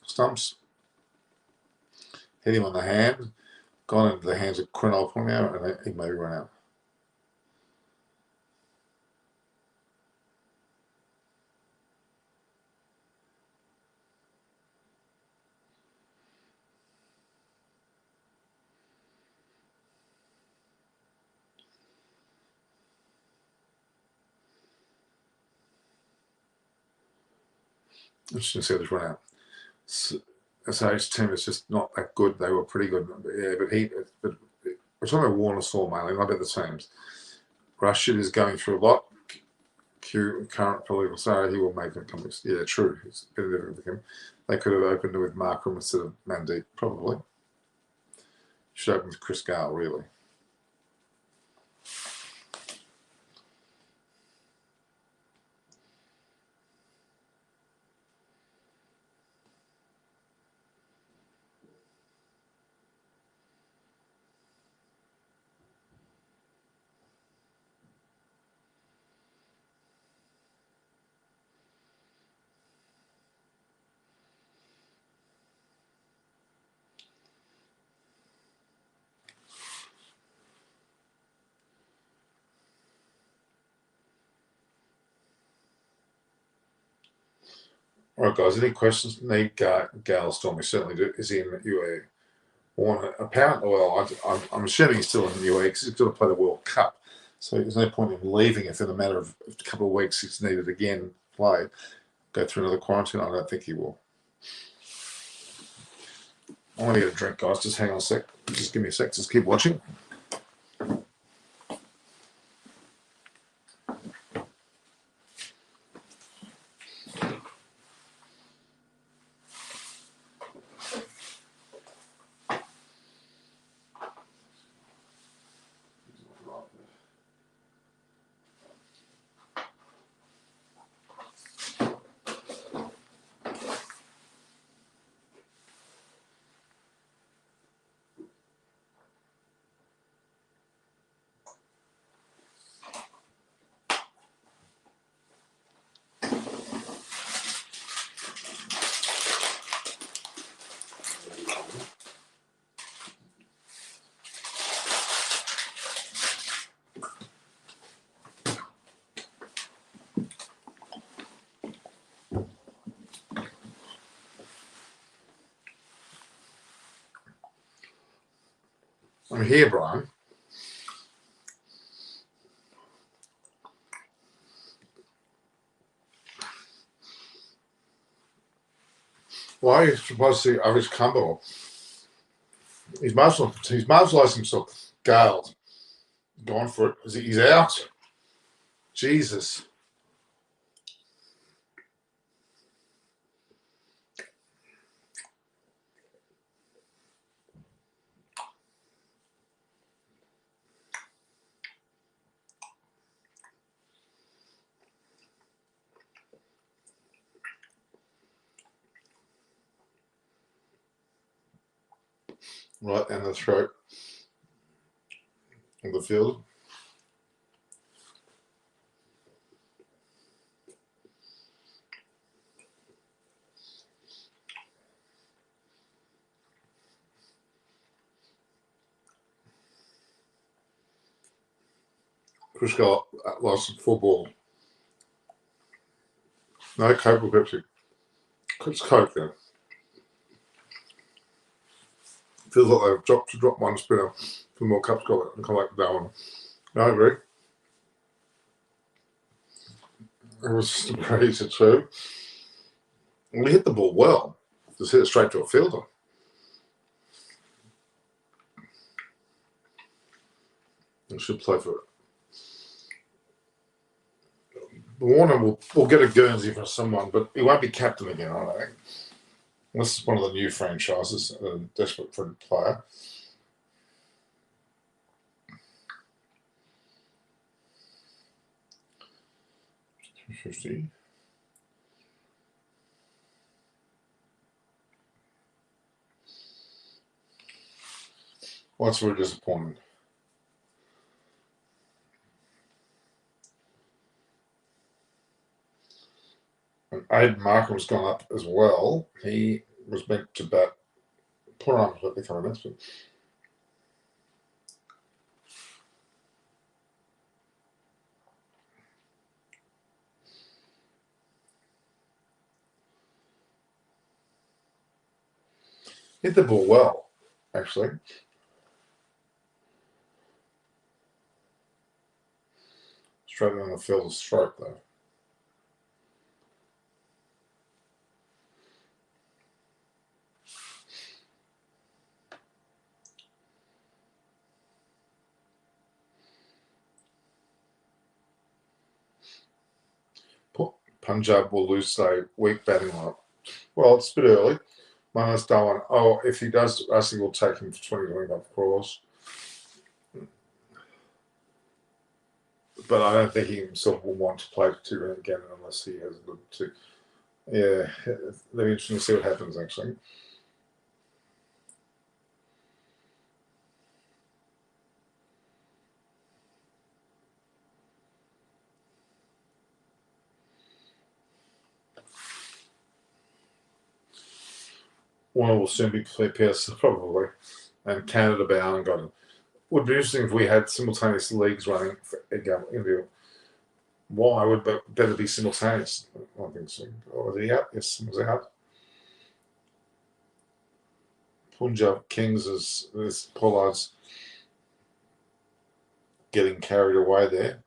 stumps. Hit him on the hand. Gone into the hands of Kunal Pandya, and he may run out. Interesting to see this run out. SH team is just not that good. They were pretty good. Yeah, but we're talking about Warner's form mainly, not about the teams. Rashid is going through a lot. Current political side, he will make them come. Yeah, true. It's been different with him. They could have opened with Markham instead of Mandeep, probably. Should open with Chris Gale, really. All right, guys. Any questions? Need Gale Storm? We certainly do. Is he in the UAE? Warner, apparently, well, I'm assuming he's still in the UAE because he's got to play the World Cup. So there's no point in him leaving if in a matter of a couple of weeks he's needed again play. Go through another quarantine. I don't think he will. I'm going to get a drink, guys. Just hang on a sec. Just give me a sec. Just keep watching. I'm here, Brian. Why are you supposed to see Irish Campbell? He's marginalised himself. Gale. Gone for it. He's out. Jesus. Right down the throat of the field. Chris got lost football. No Coke or Pepsi. It's Coke then. Feels like they've dropped one spinner for more cups got it and come like that one. I agree. It was crazy too. We hit the ball well. Just hit it straight to a fielder. We should play for it. Warner will get a Guernsey for someone, but he won't be captain again, I don't think. This is one of the new franchises, desperate for a player. $250. Well, that's really disappointing. And Aiden Markham's gone up as well. He was meant to bat. Poor arms might become an expert. Hit the ball well, actually. Straight on the field's stroke, though. Punjab will lose a weak batting lineup. Well, it's a bit early. Minus Darwin. Oh, if he does, I think we'll take him for 25 crores. But I don't think he himself will want to play for 2 rounds again unless he has a good 2. Yeah, it'll be interesting to see what happens, actually. One will soon be PS probably, and Canada bound and got it. Would be interesting if we had simultaneous leagues running for India. Why would better be simultaneous? I think so. Oh, was he out? Yes, he was out. Punjab Kings is Pollard's getting carried away there.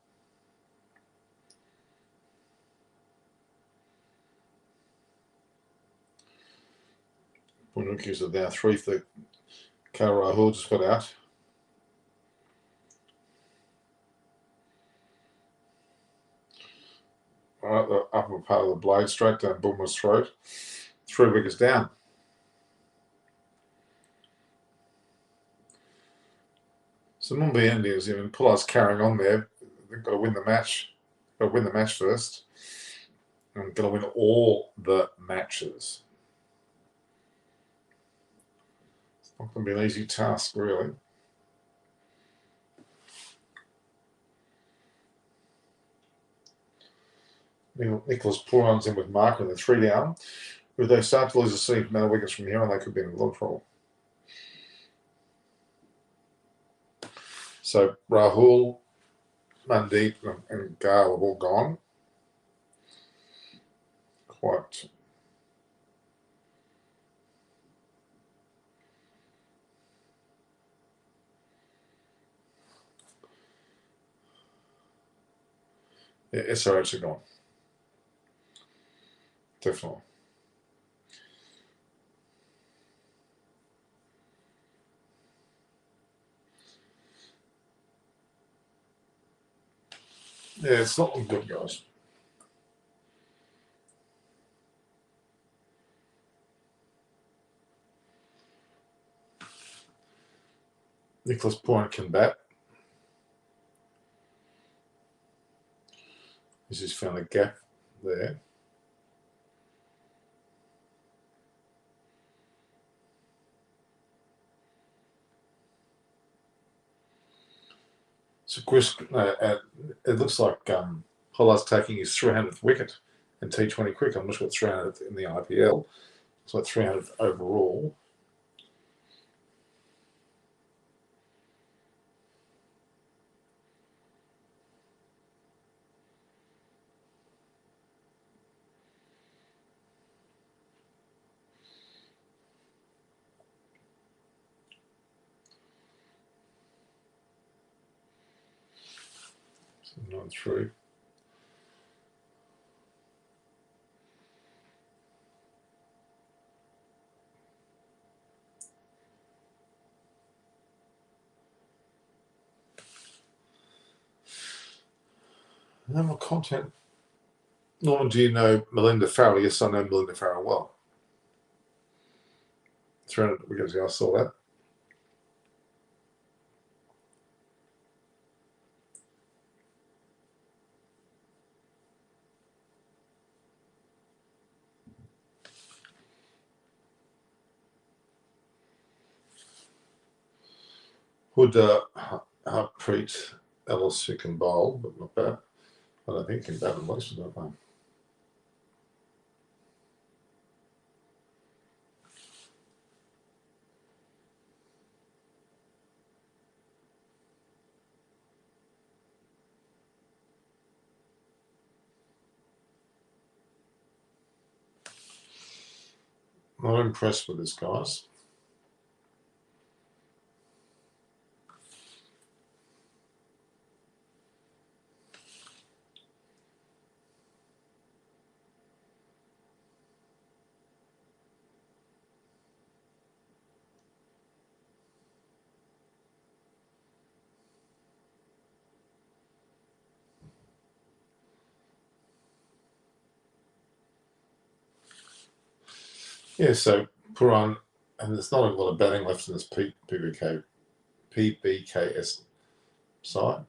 Punjab's are down 3 for KKR just got out. Right, the upper part of the blade straight down Boomer's throat. 3 wickets down. So Mumbai Indians, even Pollard's carrying on there. They've got to win the match. Got to win the match first. And got to win all the matches. It's not going to be an easy task, really. Nicholas Pooran's in with Mark and they're 3 down. If they start to lose a significant amount of wickets from here, and they could be in a lot of trouble. So Rahul, Mandeep, and Gale have all gone. Quite. Yeah, SRH are gone. Definitely. Yeah, it's not looking good, guys. Nicholas Point can bat. He's just found a gap there. So Chris, it looks like Pollard's taking his 300th wicket in T20 cricket. I'm not sure what 300th in the IPL. It's like 300th overall. So 9-3. No more content. Norman, do you know Melinda Farrell? Yes, I know Melinda Farrell well. 300 wickets, I saw that. Would Harpreet Ellis, who can bowl, but not bad. I don't think he can bat at least, I don't know. Not impressed with this, guys. Yeah, so put on, and there's not a lot of batting left in this PBKS side.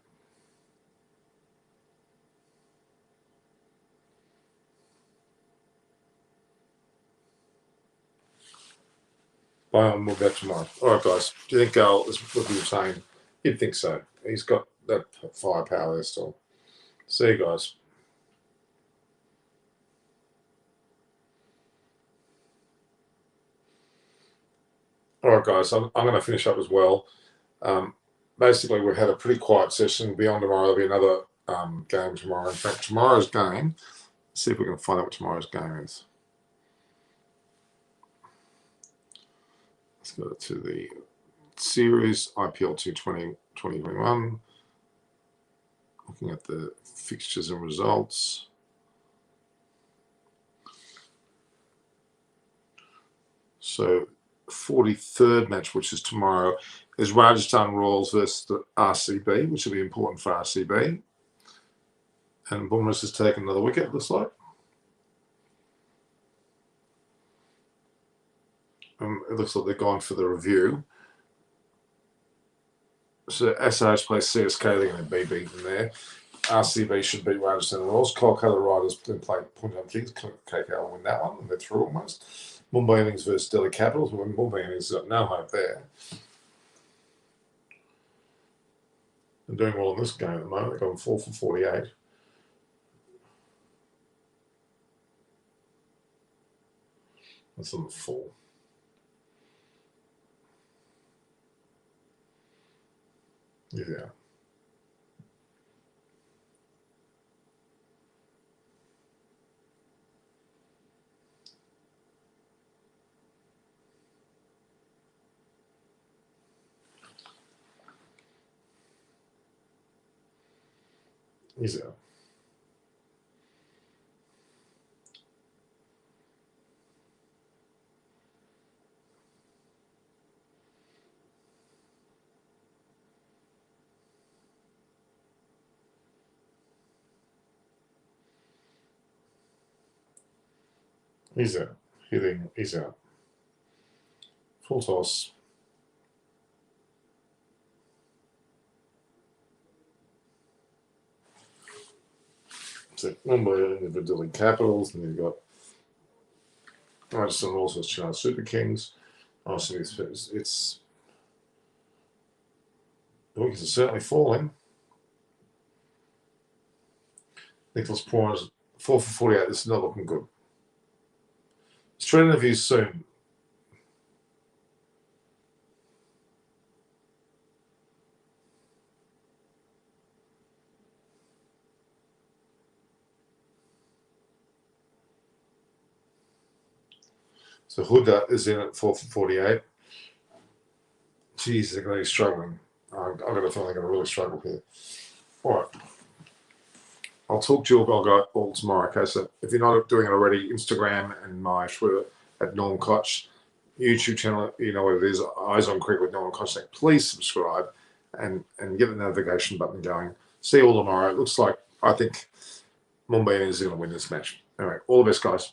Buy on, we'll bet tomorrow. All right, guys. Do you think Gale is what you were saying? You'd think so. He's got that firepower there still. See you guys. All right, guys. I'm going to finish up as well. Basically, we've had a pretty quiet session. Beyond tomorrow, there'll be another game tomorrow. In fact, tomorrow's game, let's see if we can find out what tomorrow's game is. Let's go to the series, IPL 2021. Looking at the fixtures and results. So, 43rd match, which is tomorrow, is Rajasthan Royals versus the RCB, which will be important for RCB. And Bournemouth has taken another wicket, it looks like. It looks like they're gone for the review. So SRH plays CSK, they're going to be beaten there. RCB should beat Rajasthan Royals. Kolkata Riders then play Punjab Kings. KKR will win that one, and they're through almost. Mumbai Indians versus Delhi Capitals. Well, Mumbai Indians got no hope there. They're doing well in this game at the moment. They're going 4 for 48. That's on the 4. Yeah. He's out. He's out. He's out. Full toss. So Mumbai individually Capitals, and you've got Rajasthan Royals, Chennai Super Kings. Obviously, it's the wickets are certainly falling. Nicholas Prawn's 4 for 48. This is not looking good. Straight interviews soon. So Huda is in at 4 for 48. Jeez, they're going to be struggling. I've got a feeling they're going to really struggle here. All right. I'll talk to you all tomorrow. Okay, so if you're not doing it already, Instagram and my Twitter at Norm Koch, YouTube channel, you know what it is, Eyes on Cricket with Norm Koch. Please subscribe and get the notification button going. See you all tomorrow. It looks like I think Mumbai Indians are going to win this match. Anyway, all the best, guys.